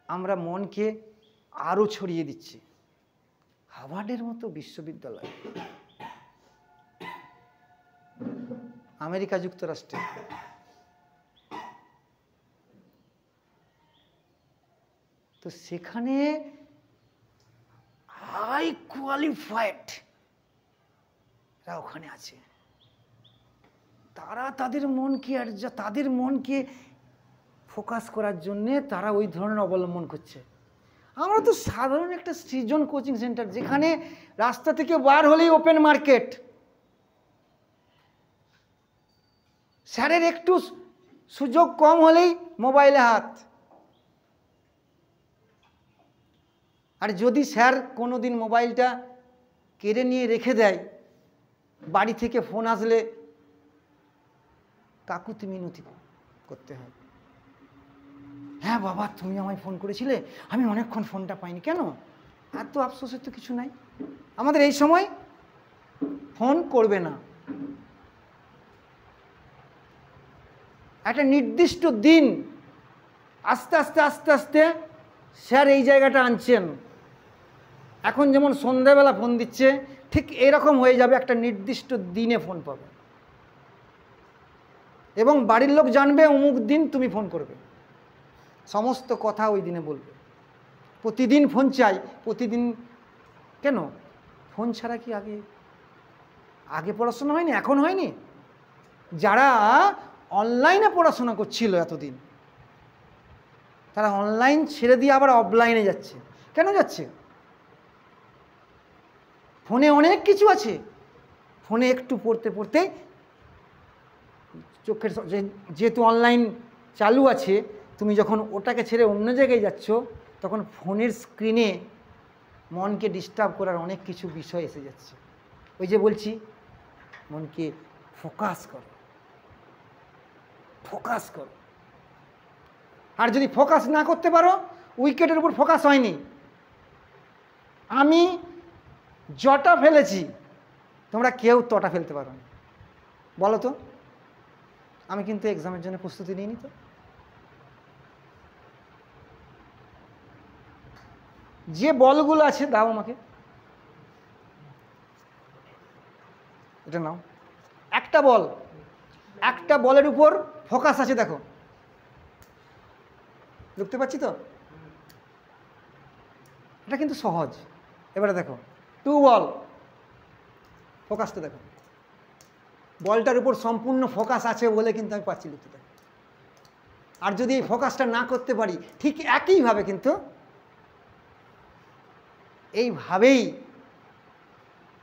আমরা মনকে আরো ছড়িয়ে দিচ্ছি। হার্ভার্ডের মতো বিশ্ববিদ্যালয় আমেরিকা যুক্তরাষ্ট্রে, তো সেখানে হাই কোয়ালিফাইড রা ওখানে আছে। তারা তাদের মনকে ফোকাস করার জন্যে তারা ওই ধরনের অবলম্বন করছে। আমরা তো সাধারণ একটা সৃজন কোচিং সেন্টার, যেখানে রাস্তা থেকে বার হলেই ওপেন মার্কেট। স্যারের একটু সুযোগ কম হলেই মোবাইলে হাত। আর যদি স্যার কোনোদিন মোবাইলটা কেড়ে নিয়ে রেখে দেয়, বাড়ি থেকে ফোন আসলে কাকুতি মিনতি করতে হয়। হ্যাঁ বাবা, তুমি আমায় ফোন করেছিলে, আমি অনেকক্ষণ ফোনটা পাইনি। কেন? এত আফসোসের তো কিছু নাই। আমাদের এই সময় ফোন করবে না। একটা নির্দিষ্ট দিন আস্তে আস্তে আস্তে আস্তে স্যার এই জায়গাটা আনছেন। এখন যেমন সন্ধ্যাবেলা ফোন দিচ্ছে, ঠিক এরকম হয়ে যাবে, একটা নির্দিষ্ট দিনে ফোন পাবে এবং বাড়ির লোক জানবে অমুক দিন তুমি ফোন করবে, সমস্ত কথা ওই দিনে বলবে। প্রতিদিন ফোন চাই, প্রতিদিন কেন? ফোন ছাড়া কি আগে আগে পড়াশোনা হয়নি? এখন হয়নি? যারা অনলাইনে পড়াশোনা করছিল এতদিন, তারা অনলাইন ছেড়ে দিয়ে আবার অফলাইনে যাচ্ছে। কেন যাচ্ছে? ফোনে অনেক কিছু আছে, ফোনে একটু পড়তে পড়তে চোখের যেহেতু অনলাইন চালু আছে, তুমি যখন ওটাকে ছেড়ে অন্য জায়গায় যাচ্ছ, তখন ফোনের স্ক্রিনে মনকে ডিস্টার্ব করার অনেক কিছু বিষয় এসে যাচ্ছে। ওই যে বলছি, মনকে ফোকাস করো, ফোকাস করো। আর যদি ফোকাস না করতে পারো, উইকেটের উপর ফোকাস হয়নি। আমি যটা ফেলেছি, তোমরা কেউ তটা ফেলতে পারো না। বলো তো, আমি কিন্তু এক্সামের জন্য প্রস্তুতি নিইনি তো। যে বলগুলো আছে দাও আমাকে, এটা নাও। একটা বল, একটা বলের উপর ফোকাস আছে, দেখো দেখতে পাচ্ছি তো, এটা কিন্তু সহজ। এবারে দেখো 2 বল, ফোকাসটা দেখো, বলটার উপর সম্পূর্ণ ফোকাস আছে বলে কিন্তু আমি পাচ্ছি লিখতে। দেখো, আর যদি এই ফোকাসটা না করতে পারি, ঠিক একইভাবে কিন্তু এইভাবেই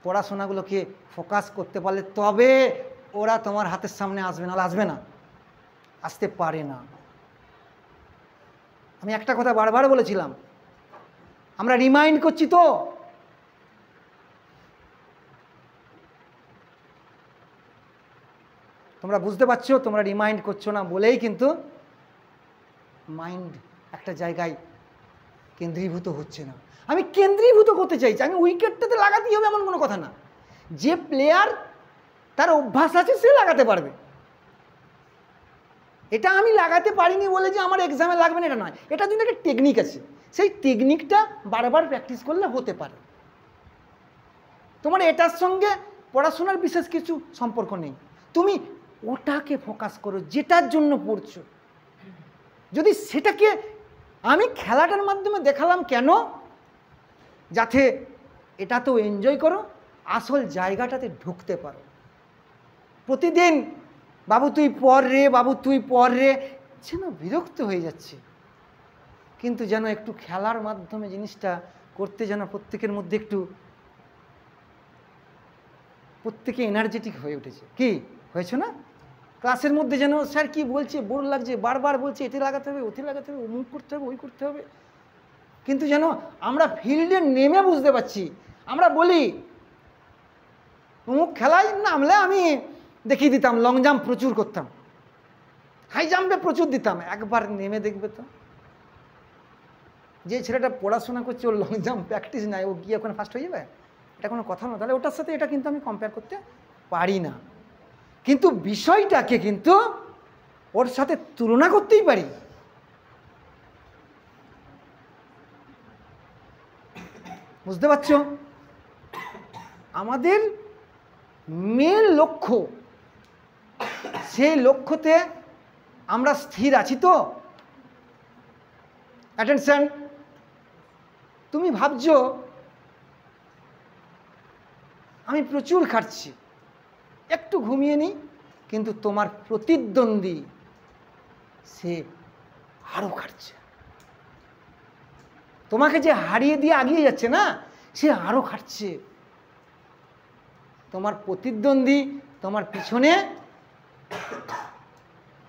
পড়াশোনাগুলোকে ফোকাস করতে পারলে তবে ওরা তোমার হাতের সামনে আসবে, না আসবে না, আসতে পারে না। আমি একটা কথা বারবার বলেছিলাম, আমরা রিমাইন্ড করছি তো, তোমরা বুঝতে পারছো, তোমরা রিমাইন্ড করছো না বলেই কিন্তু মাইন্ড একটা জায়গায় কেন্দ্রীভূত হচ্ছে না। আমি কেন্দ্রীভূত করতে চাইছি, আমি উইকেটটাতে লাগাতেই হবে এমন কোনো কথা না। যে প্লেয়ার তার অভ্যাস আছে সে লাগাতে পারবে, এটা আমি লাগাতে পারিনি বলে যে আমার এক্সামে লাগবে না এটা নয়। এটার জন্য একটা টেকনিক আছে, সেই টেকনিকটা বারবার প্র্যাকটিস করলে হতে পারে। তোমার এটার সঙ্গে পড়াশোনার বিশেষ কিছু সম্পর্ক নেই, তুমি ওটাকে ফোকাস করো যেটার জন্য পড়ছো। যদি সেটাকে আমি খেলাটার মাধ্যমে দেখালাম, কেন? যাতে এটাতেও এনজয় করো, আসল জায়গাটাতে ঢুকতে পারো। প্রতিদিন বাবু তুই পড় রে, বাবু তুই পড় রে, যেন বিরক্ত হয়ে যাচ্ছে। কিন্তু যেন একটু খেলার মাধ্যমে জিনিসটা করতে যেন প্রত্যেকের মধ্যে একটু, প্রত্যেকে এনার্জেটিক হয়ে উঠেছে। কি হয়েছে না? ক্লাসের মধ্যে যেন স্যার কি বলছে, বোর লাগছে, বারবার বলছে এটি লাগাতে হবে, ওটি লাগাতে হবে, অমুক করতে হবে, ওই করতে হবে, কিন্তু যেন আমরা ফিল্ডে নেমে বুঝতে পারছি। আমরা বলি অমুক খেলায় নামলে আমি দেখিয়ে দিতাম, লং জাম্প প্রচুর করতাম, হাই জাম্পে প্রচুর দিতাম। একবার নেমে দেখবে তো, যে ছেলেটা পড়াশোনা করছে ওর লং জাম্প প্র্যাকটিস নাই, ও গিয়ে ওখানে ফার্স্ট হয়ে যাবে? এটা কোনো কথা না। তাহলে ওটার সাথে এটা কিন্তু আমি কম্পেয়ার করতে পারি না, কিন্তু বিষয়টাকে কিন্তু ওর সাথে তুলনা করতেই পারি। বুঝতে পারছ? আমাদের মেন লক্ষ্য, সেই লক্ষ্যতে আমরা স্থির আছি তো? অ্যাটেনশন, তুমি ভাবছো আমি প্রচুর খাটছি, একটু ঘুমিয়ে নিই, কিন্তু তোমার প্রতিদ্বন্দ্বী সে আরো খাটছে, তোমাকে যে হারিয়ে দিয়ে এগিয়ে যাচ্ছে না, সে আরো খাটছে। তোমার প্রতিদ্বন্দ্বী তোমার পিছনে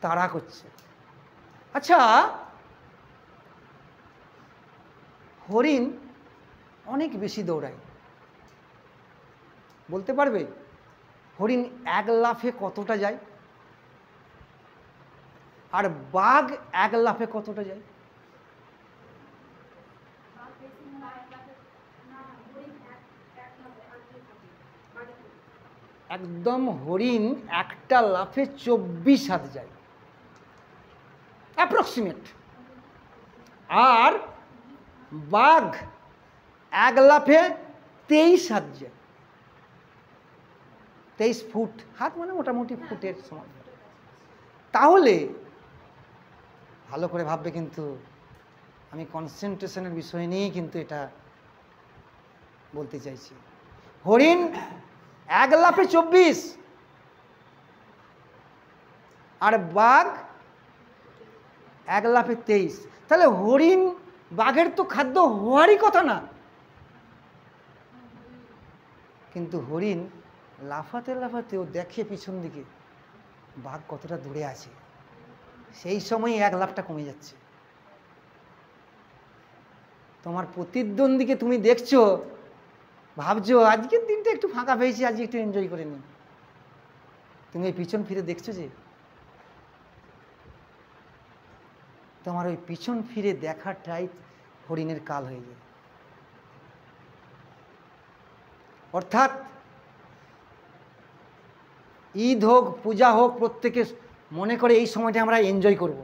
তাড়া করছে। আচ্ছা, হরিণ অনেক বেশি দৌড়ায়, বলতে পারবে হরিণ এক লাফে কতটা যায়? আর বাঘ এক লাফে কতটা যায়? একদম হরিণ একটা লাফে 24 হাত যায় অ্যাপ্রক্সিমেট, আর বাঘ এক লাফে 23 হাত যায়। 23 ফুট, হাত মানে মোটামুটি ফুটের সমান। তাহলে ভালো করে ভাববে কিন্তু, আমি কনসেন্ট্রেশনের বিষয় নিয়েই কিন্তু এটা বলতে চাইছি। হরিণ 1 লাফে 24 আর বাঘ 1 লাফে 23। তাহলে হরিণ বাঘের তো খাদ্য হওয়ারই কথা না, কিন্তু হরিণ লাফাতে লাফাতেও দেখে পিছন দিকে বাঘ কতটা দূরে আছে, সেই সময় 1 লাফটা কমে যাচ্ছে। তোমার প্রতিদ্বন্দ্বীকে তুমি দেখছো, ভাবছো আজকের দিনটা একটু ফাঁকা পেয়েছি, আজকে একটু এনজয় করে নি, তুমি এই পিছন ফিরে দেখছো যে তোমার ওই পিছন ফিরে দেখাটাই হরিণের কাল হয়ে যায়। অর্থাৎ ঈদ হোক পূজা হোক, প্রত্যেকে মনে করে এই সময়টা আমরা এনজয় করব,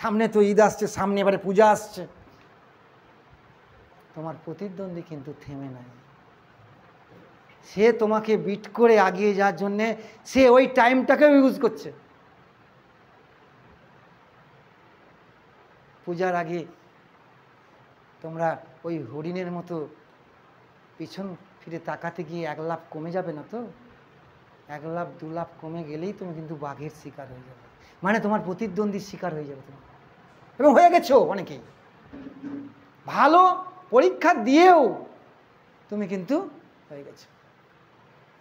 সামনে তো ঈদ আসছে, সামনে এবারে পূজা আসছে। তোমার প্রতিদ্বন্দ্বী কিন্তু থেমে নাই, সে তোমাকে বিট করে এগিয়ে যাওয়ার জন্যে সে ওই টাইমটাকেও ইউজ করছে। পূজার আগে তোমরা ওই হরিণের মতো পিছন ফিরে তাকাতে গিয়ে 1 লাফ কমে যাবে না তো? 1 লাফ 2 লাফ কমে গেলেই তুমি কিন্তু বাঘের শিকার হয়ে যাবে, মানে তোমার প্রতিদ্বন্দ্বীর শিকার হয়ে যাবে তুমি, এবং হয়ে গেছো অনেকেই। ভালো পরীক্ষা দিয়েও তুমি কিন্তু হয়ে গেছো।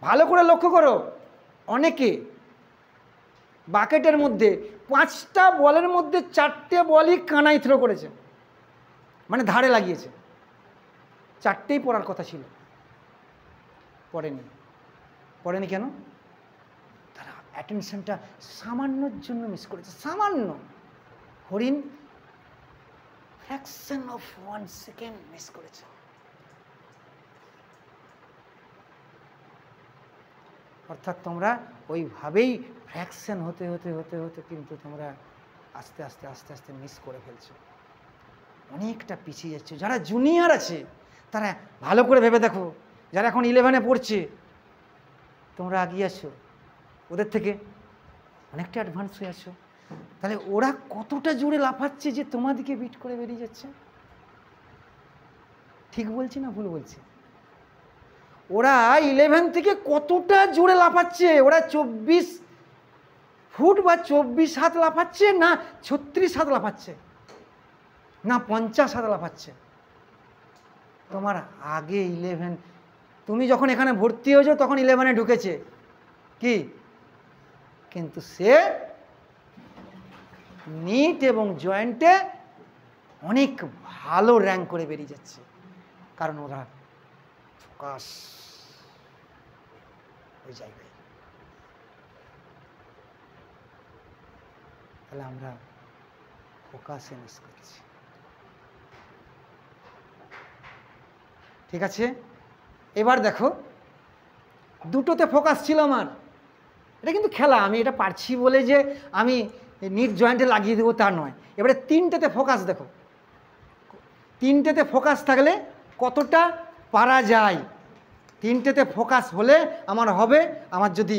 ভালো করে লক্ষ্য করো, অনেকে বাকেটের মধ্যে 5টা বলের মধ্যে 4টে বলই কানাই থ্রো করেছে, মানে ধারে লাগিয়েছে। 4টেই পড়ার কথা ছিল, পড়েনি কেন? তারা অ্যাটেনশনটা সামান্যর জন্য মিস করেছে, সামান্য। হরিণ ফ্র্যাকশন অফ 1 সেকেন্ড মিস করেছে। অর্থাৎ তোমরা ওইভাবেই ফ্র্যাকশন হতে হতে হতে হতে কিন্তু তোমরা আস্তে আস্তে আস্তে আস্তে মিস করে ফেলছো, অনেকটা পিছিয়ে যাচ্ছ। যারা জুনিয়র আছে তারা ভালো করে ভেবে দেখো, যারা এখন 11-এ পড়ছে, তোমরা এগিয়ে আছো ওদের থেকে, অনেকটা অ্যাডভান্স হয়ে আছো। তাহলে ওরা কতটা জোরে লাফাচ্ছে যে তোমাদেরকে বিট করে বেরিয়ে যাচ্ছে। ঠিক বলছি না ভুল বলছি? ওরা 11 থেকে কতটা জোরে লাফাচ্ছে, ওরা 24 ফুট বা 24 হাত লাফাচ্ছে, না 36 হাত লাফাচ্ছে, না 50 হাত লাফাচ্ছে। তোমার আগে 11, তুমি যখন এখানে ভর্তি হয়েছো তখন 11-এ ঢুকেছে কি, কিন্তু সে নিট এবং জয়েন্টে অনেক ভালো র্যাঙ্ক করে বেরিয়ে যাচ্ছে, কারণ ওরা ফোকাস ওই জায়গায়। তাহলে আমরা ফোকাসে মিস করছি। ঠিক আছে, এবার দেখো, দুটোতে ফোকাস ছিল আমার, এটা কিন্তু খেলা, আমি এটা পারছি বলে যে আমি নিট জয়েন্টে লাগিয়ে দেবো তা নয়। এবারে 3টেতে ফোকাস দেখো, 3টেতে ফোকাস থাকলে কতটা পারা যায়। 3টেতে ফোকাস হলে আমার হবে, আমার যদি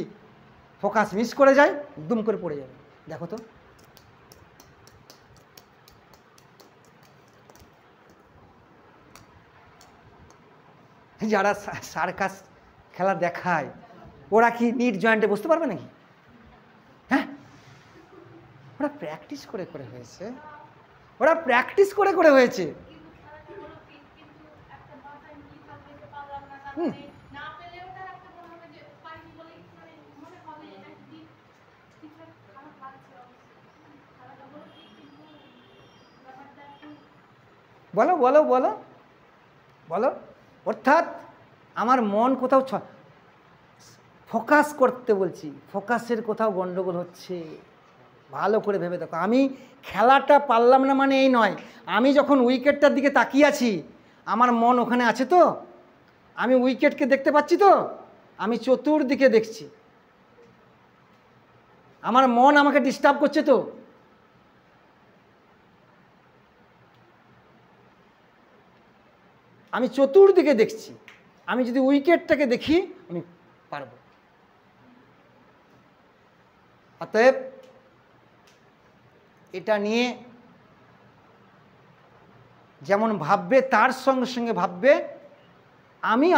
ফোকাস মিস করে যায় দুম করে পড়ে যাবে। দেখো তো, যারা সার্কাস খেলা দেখায় ওরা কি নিট জয়েন্টে বসতে পারবে নাকি? হ্যাঁ, ওরা প্র্যাকটিস করে করে হয়েছে, ওরা প্র্যাকটিস করে করে হয়েছে। বলো বলো বলো বলো। অর্থাৎ আমার মন কোথাও ফোকাস করতে বলছি, ফোকাসের কোথাও গন্ডগোল হচ্ছে। ভালো করে ভেবে দেখো, আমি খেলাটা পারলাম না মানে এই নয়, আমি যখন উইকেটটার দিকে তাকিয়ে আছি আমার মন ওখানে আছে তো, আমি উইকেটকে দেখতে পাচ্ছি তো, আমি চতুর্দিকে দেখছি, আমার মন আমাকে ডিস্টার্ব করছে তো। আমি চতুর্দিকে দেখছি, আমি যদি উইকেটটাকে দেখি আমি পারব। অতএব এটা নিয়ে যেমন ভাববে তার সঙ্গে সঙ্গে ভাববে আমি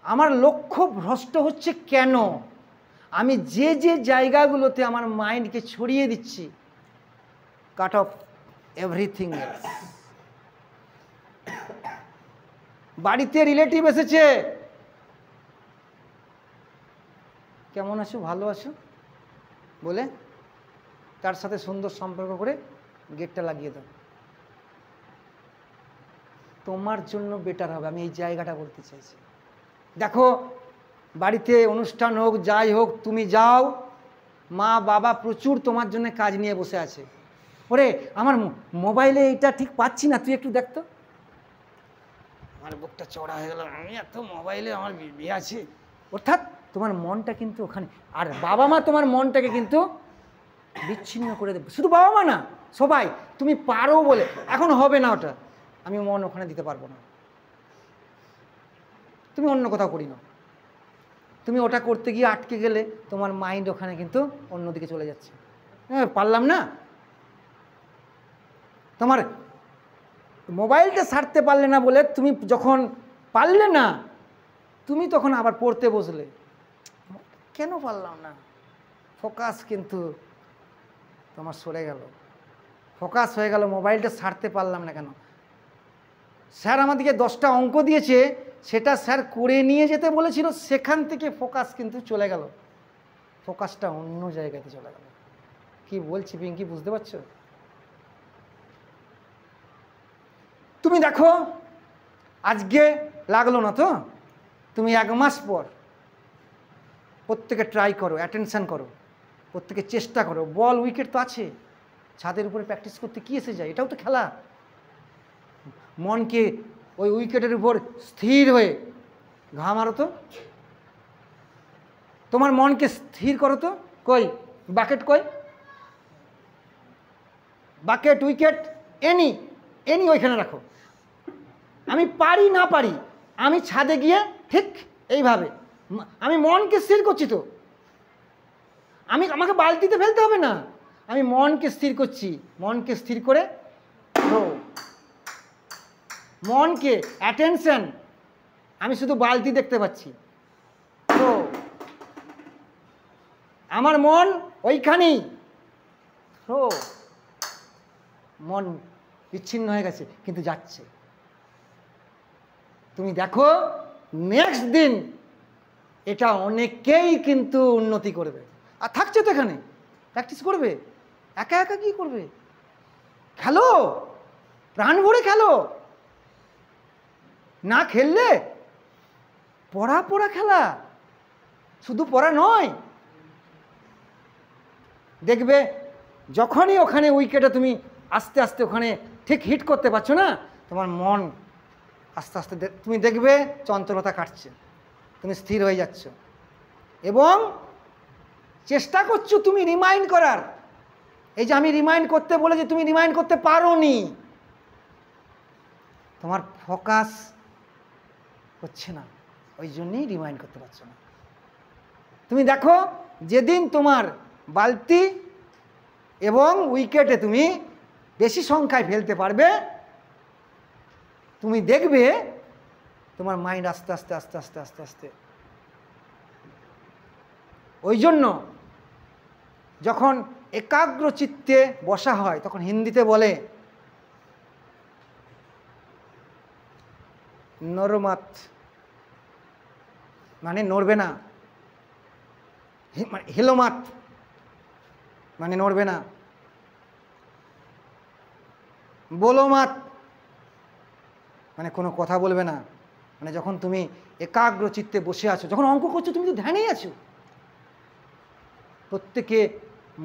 আমার লক্ষ্য ভ্রষ্ট হচ্ছে কেন, আমি যে যে জায়গাগুলোতে আমার মাইন্ডকে ছড়িয়ে দিচ্ছি, কাট অফ এভরিথিং এলস। বাড়িতে রিলেটিভ এসেছে, কেমন আছো, ভালো আছো বলে তার সাথে সুন্দর সম্পর্ক করে গেটটা লাগিয়ে দাও, তোমার জন্য বেটার হবে। আমি এই জায়গাটা বলতে চাইছি। দেখো বাড়িতে অনুষ্ঠান হোক যাই হোক, তুমি যাও, মা বাবা প্রচুর তোমার জন্য কাজ নিয়ে বসে আছে, ওরে আমার মোবাইলে এইটা ঠিক পাচ্ছি না, তুই একটু দেখতো, আমার বুকটা চড়া হয়ে গেল, আমি এত মোবাইলে আমার বিয়ে আছে। অর্থাৎ তোমার মনটা কিন্তু ওখানে, আর বাবা মা তোমার মনটাকে কিন্তু বিচ্ছিন্ন করে দেবে। শুধু বাবা মা না, সবাই। তুমি পারো বলে এখন হবে না, ওটা আমি মন ওখানে দিতে পারবো না, তুমি অন্য কোথাও করি না। তুমি ওটা করতে গিয়ে আটকে গেলে তোমার মাইন্ড ওখানে কিন্তু অন্যদিকে চলে যাচ্ছে। হ্যাঁ, পারলাম না, তোমার মোবাইলটা ছাড়তে পারলে না বলে তুমি যখন পারলে না, তুমি তখন আবার পড়তে বসলে, কেন পারলাম না, ফোকাস কিন্তু তোমার সরে গেল, ফোকাস হয়ে গেল, মোবাইলটা ছাড়তে পারলাম না কেন। স্যার আমাদেরকে 10টা অঙ্ক দিয়েছে, সেটা স্যার করে নিয়ে যেতে বলেছিল, সেখান থেকে ফোকাস কিন্তু চলে গেল, ফোকাসটা অন্য জায়গাতে চলে গেল। কি বলছি পিঙ্কি, বুঝতে পারছো? তুমি দেখো আজকে লাগলো না তো, তুমি 1 মাস পর প্রত্যেকে ট্রাই করো, অ্যাটেনশন করো, প্রত্যেকে চেষ্টা করো। বল উইকেট তো আছে, ছাদের উপরে প্র্যাকটিস করতে কি এসে যায়, এটাও তো খেলা। মনকে ওই উইকেটের উপর স্থির হয়ে ঘা মারো তো, তোমার মনকে স্থির করো তো। কই বাকেট, কই বাকেট, উইকেট, এনি ওইখানে রাখো। আমি পারি না পারি, আমি ছাদে গিয়ে ঠিক এইভাবে আমি মনকে স্থির করছি তো, আমাকে বালতিতে ফেলতে হবে না, আমি মনকে স্থির করছি। মনকে স্থির করে মনকে অ্যাটেনশন, আমি শুধু বালতি দেখতে পাচ্ছি, তো আমার মন ওইখানেই, তো মন বিচ্ছিন্ন হয়ে গেছে কিন্তু যাচ্ছে। তুমি দেখো নেক্সট দিন এটা অনেকেই কিন্তু উন্নতি করবে। আর থাকছে তো এখানে, প্র্যাকটিস করবে, একা একা কি করবে, খেলো, প্রাণ ভরে খেলো। না খেললে পড়া খেলা, শুধু পড়া নয়, দেখবে যখনই ওখানে উইকেটে তুমি আস্তে আস্তে ওখানে ঠিক হিট করতে পারছো না, তোমার মন আস্তে আস্তে তুমি দেখবে চঞ্চলতা কাটছে, তুমি স্থির হয়ে যাচ্ছ এবং চেষ্টা করছো তুমি রিমাইন্ড করার। এই যে আমি রিমাইন্ড করতে বলে যে তুমি রিমাইন্ড করতে পারোনি, তোমার ফোকাস হচ্ছে না, ওই জন্যই রিমাইন্ড করতে পারছো না। তুমি দেখো যেদিন তোমার বালতি এবং উইকেটে তুমি বেশি সংখ্যায় ফেলতে পারবে, তুমি দেখবে তোমার মাইন্ড আস্তে আস্তে আস্তে আস্তে আস্তে আস্তে। ওই জন্য যখন একাগ্র চিত্তে বসা হয় তখন হিন্দিতে বলে নরমাত, মানে নড়বে না, হিলোমাত মানে নড়বে না, বোলোমাত মানে কোনো কথা বলবে না। মানে যখন তুমি একাগ্র চিত্তে বসে আছো, যখন অঙ্ক করছো তুমি তো ধ্যানেই আছো। প্রত্যেকে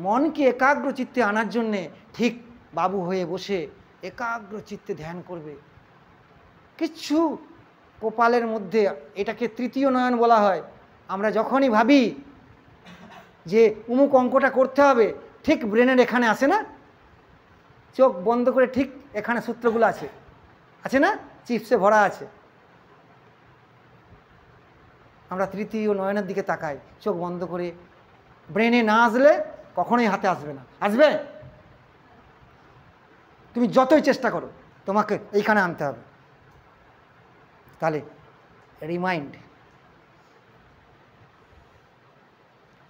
মনকে একাগ্র চিত্তে আনার জন্যে ঠিক বাবু হয়ে বসে একাগ্র চিত্তে ধ্যান করবে। কিচ্ছু কপালের মধ্যে, এটাকে তৃতীয় নয়ন বলা হয়। আমরা যখনই ভাবি যে অমুক অঙ্কটা করতে হবে, ঠিক ব্রেনের এখানে আসে না, চোখ বন্ধ করে ঠিক এখানে সূত্রগুলো আছে, আছে না, চিপসে ভরা আছে। আমরা তৃতীয় নয়নের দিকে তাকাই চোখ বন্ধ করে, ব্রেনে না আসলে কখনোই হাতে আসবে না। আসবে? তুমি যতই চেষ্টা করো, তোমাকে এইখানে আনতে হবে। তাহলে রিমাইন্ড,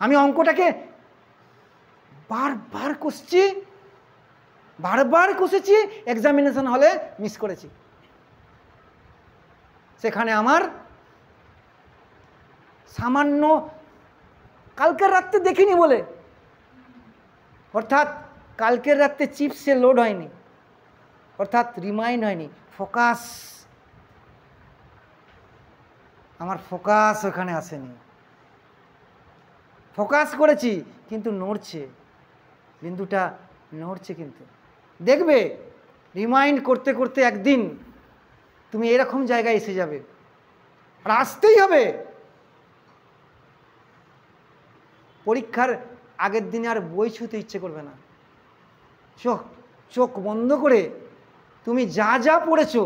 আমি অঙ্কটাকে বারবার কষছি, বারবার কষেছি, এক্সামিনেশন হলে মিস করেছি। সেখানে আমার সামান্য কালকের রাত্রে দেখিনি বলে, অর্থাৎ কালকের রাত্রে চিপসে লোড হয়নি, অর্থাৎ রিমাইন্ড হয়নি, ফোকাস, আমার ফোকাস ওখানে আসেনি। ফোকাস করেছি কিন্তু নড়ছে, বিন্দুটা নড়ছে। কিন্তু দেখবে রিমাইন্ড করতে করতে একদিন তুমি এরকম জায়গায় এসে যাবে, আর আসতেই হবে। পরীক্ষার আগের দিনে আর বই ছুঁতে ইচ্ছে করবে না। চোখ বন্ধ করে তুমি যা যা পড়েছো,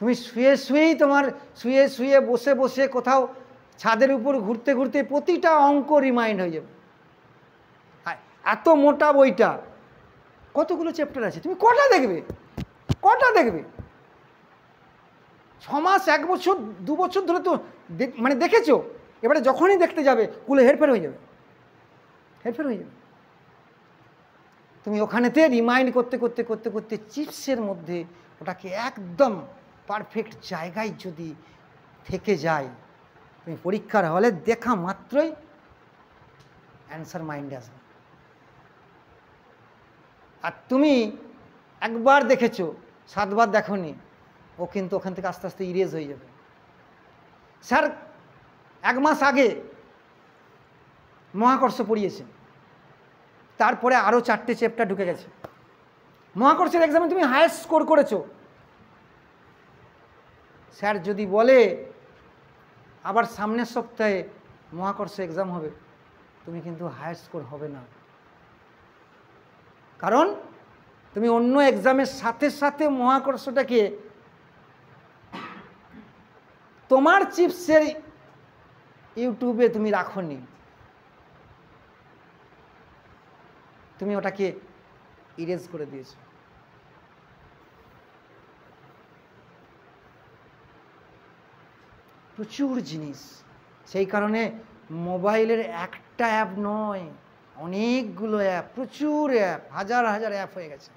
তুমি শুয়ে শুয়েই তোমার শুয়ে শুয়ে বসে বসে কোথাও ছাদের উপর ঘুরতে ঘুরতে প্রতিটা অঙ্ক রিমাইন্ড হয়ে যাবে। এত মোটা বইটা, কতগুলো চ্যাপ্টার আছে, তুমি কটা দেখবে? কটা দেখবে? 6 মাস 1 বছর 2 বছর ধরে তো মানে দেখেছো, এবারে যখনই দেখতে যাবে কুলে হেরফের হয়ে যাবে, হেরফের হয়ে যাবে। তুমি ওখানেতে রিমাইন্ড করতে করতে করতে করতে চিপসের মধ্যে ওটাকে একদম পারফেক্ট জায়গায় যদি থেকে যায়, তুমি পরীক্ষার হলে দেখা মাত্রই অ্যান্সার মাইন্ডে আসবে। আর তুমি একবার দেখেছো, 7 বার দেখোনি, ও কিন্তু ওখান থেকে আস্তে আস্তে ইরেজ হয়ে যাবে। স্যার 1 মাস আগে মহাকর্ষ পড়িয়েছে, তারপরে আরও 4টে চ্যাপ্টার ঢুকে গেছে। মহাকর্ষের এক্সামে তুমি হায়েস্ট স্কোর করেছো, স্যার যদি বলে আবার সামনের সপ্তাহে মহাকর্ষ এক্সাম হবে, তুমি কিন্তু হায়েস্ট স্কোর হবে না। কারণ তুমি অন্য এক্সামের সাথে সাথে মহাকর্ষটাকে তোমার চিপসের ইউটিউবে তুমি রাখোনি, তুমি ওটাকে ইরেজ করে দিয়েছো। প্রচুর জিনিস, সেই কারণে মোবাইলের একটা অ্যাপ নয়, অনেকগুলো অ্যাপ, প্রচুর অ্যাপ, হাজার হাজার অ্যাপ হয়ে গেছে।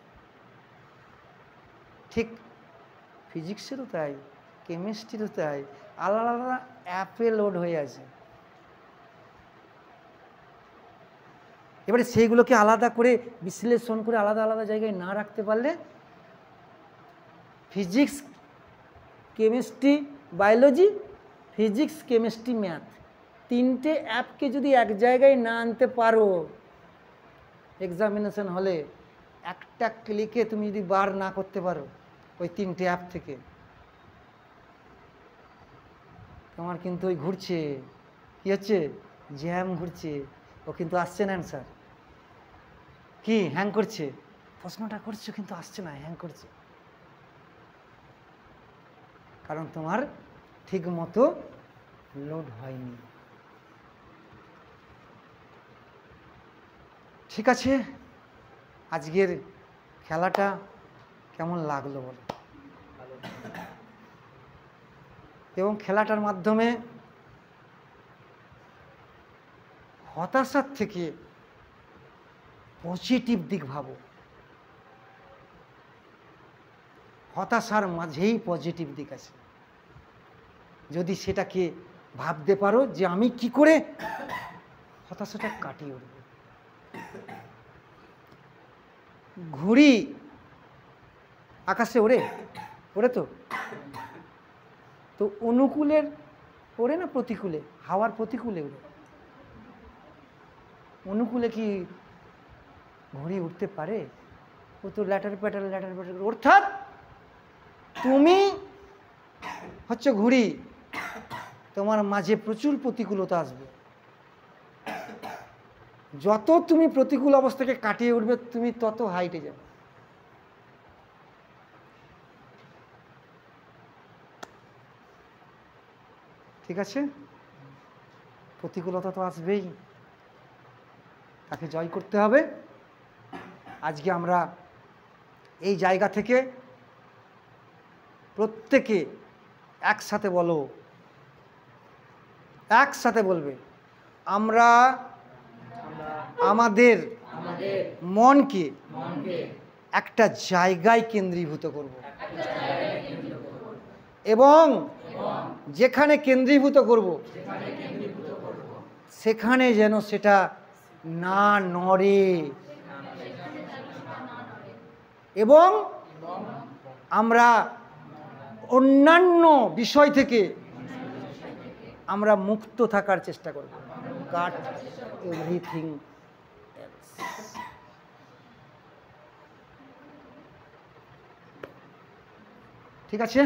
ঠিক ফিজিক্সেরও তাই, কেমিস্ট্রিরও তাই, আলাদা আলাদা অ্যাপে লোড হয়ে আছে। এবারে সেইগুলোকে আলাদা করে বিশ্লেষণ করে আলাদা আলাদা জায়গায় না রাখতে পারলে physics, chemistry, biology, physics, chemistry, math, 3টে অ্যাপকে যদি এক জায়গায় না আনতে পারো এক্সামিনেশন হলে, একটা ক্লিকে তুমি যদি বার না করতে পারো ওই 3টে অ্যাপ থেকে, তোমার কিন্তু ওই ঘুরছে, কী হচ্ছে, জ্যাম ঘুরছে, ও কিন্তু আসছে না অ্যান্সার। কি হ্যাং করছে, প্রশ্নটা করছো কিন্তু আসছে না, হ্যাং করছে, কারণ তোমার ঠিক মতো লোড হয়নি। ঠিক আছে, আজকের খেলাটা কেমন লাগলো বলো? এবং খেলাটার মাধ্যমে হতাশার থেকে পজিটিভ দিক ভাবো, হতাশার মাঝেই পজিটিভ দিক আছে। যদি সেটাকে ভাবতে পারো যে আমি কি করে হতাশাটা কাটিয়ে উঠব। ঘুড়ি আকাশে ওড়ে, ওড়ে তো অনুকূলের ওড়ে না প্রতিকূলে, হাওয়ার প্রতিকূলে ওড়ে। অনুকূলে কি ঘুড়ি উঠতে পারে? ও তো ল্যাটার প্যাটার ল্যাটার প্যাটার। অর্থাৎ তুমি হচ্ছে ঘুড়ি, তোমার মাঝে প্রচুর প্রতিকূলতা আসবে। যত তুমি প্রতিকূল অবস্থাকে কাটিয়ে উঠবে তুমি তত হাইটে যাবে। ঠিক আছে, প্রতিকূলতা তো আসবেই, তাকে জয় করতে হবে। আজকে আমরা এই জায়গা থেকে প্রত্যেকে একসাথে বলো, একসাথে বলবে, আমরা আমাদের মনকে একটা জায়গায় কেন্দ্রীভূত করব এবং যেখানে কেন্দ্রীভূত করব সেখানে যেন সেটা না নড়ে এবং আমরা অন্যান্য বিষয় থেকে আমরা মুক্ত থাকার চেষ্টা করব। কাট এভরিথিং এলস। ঠিক আছে?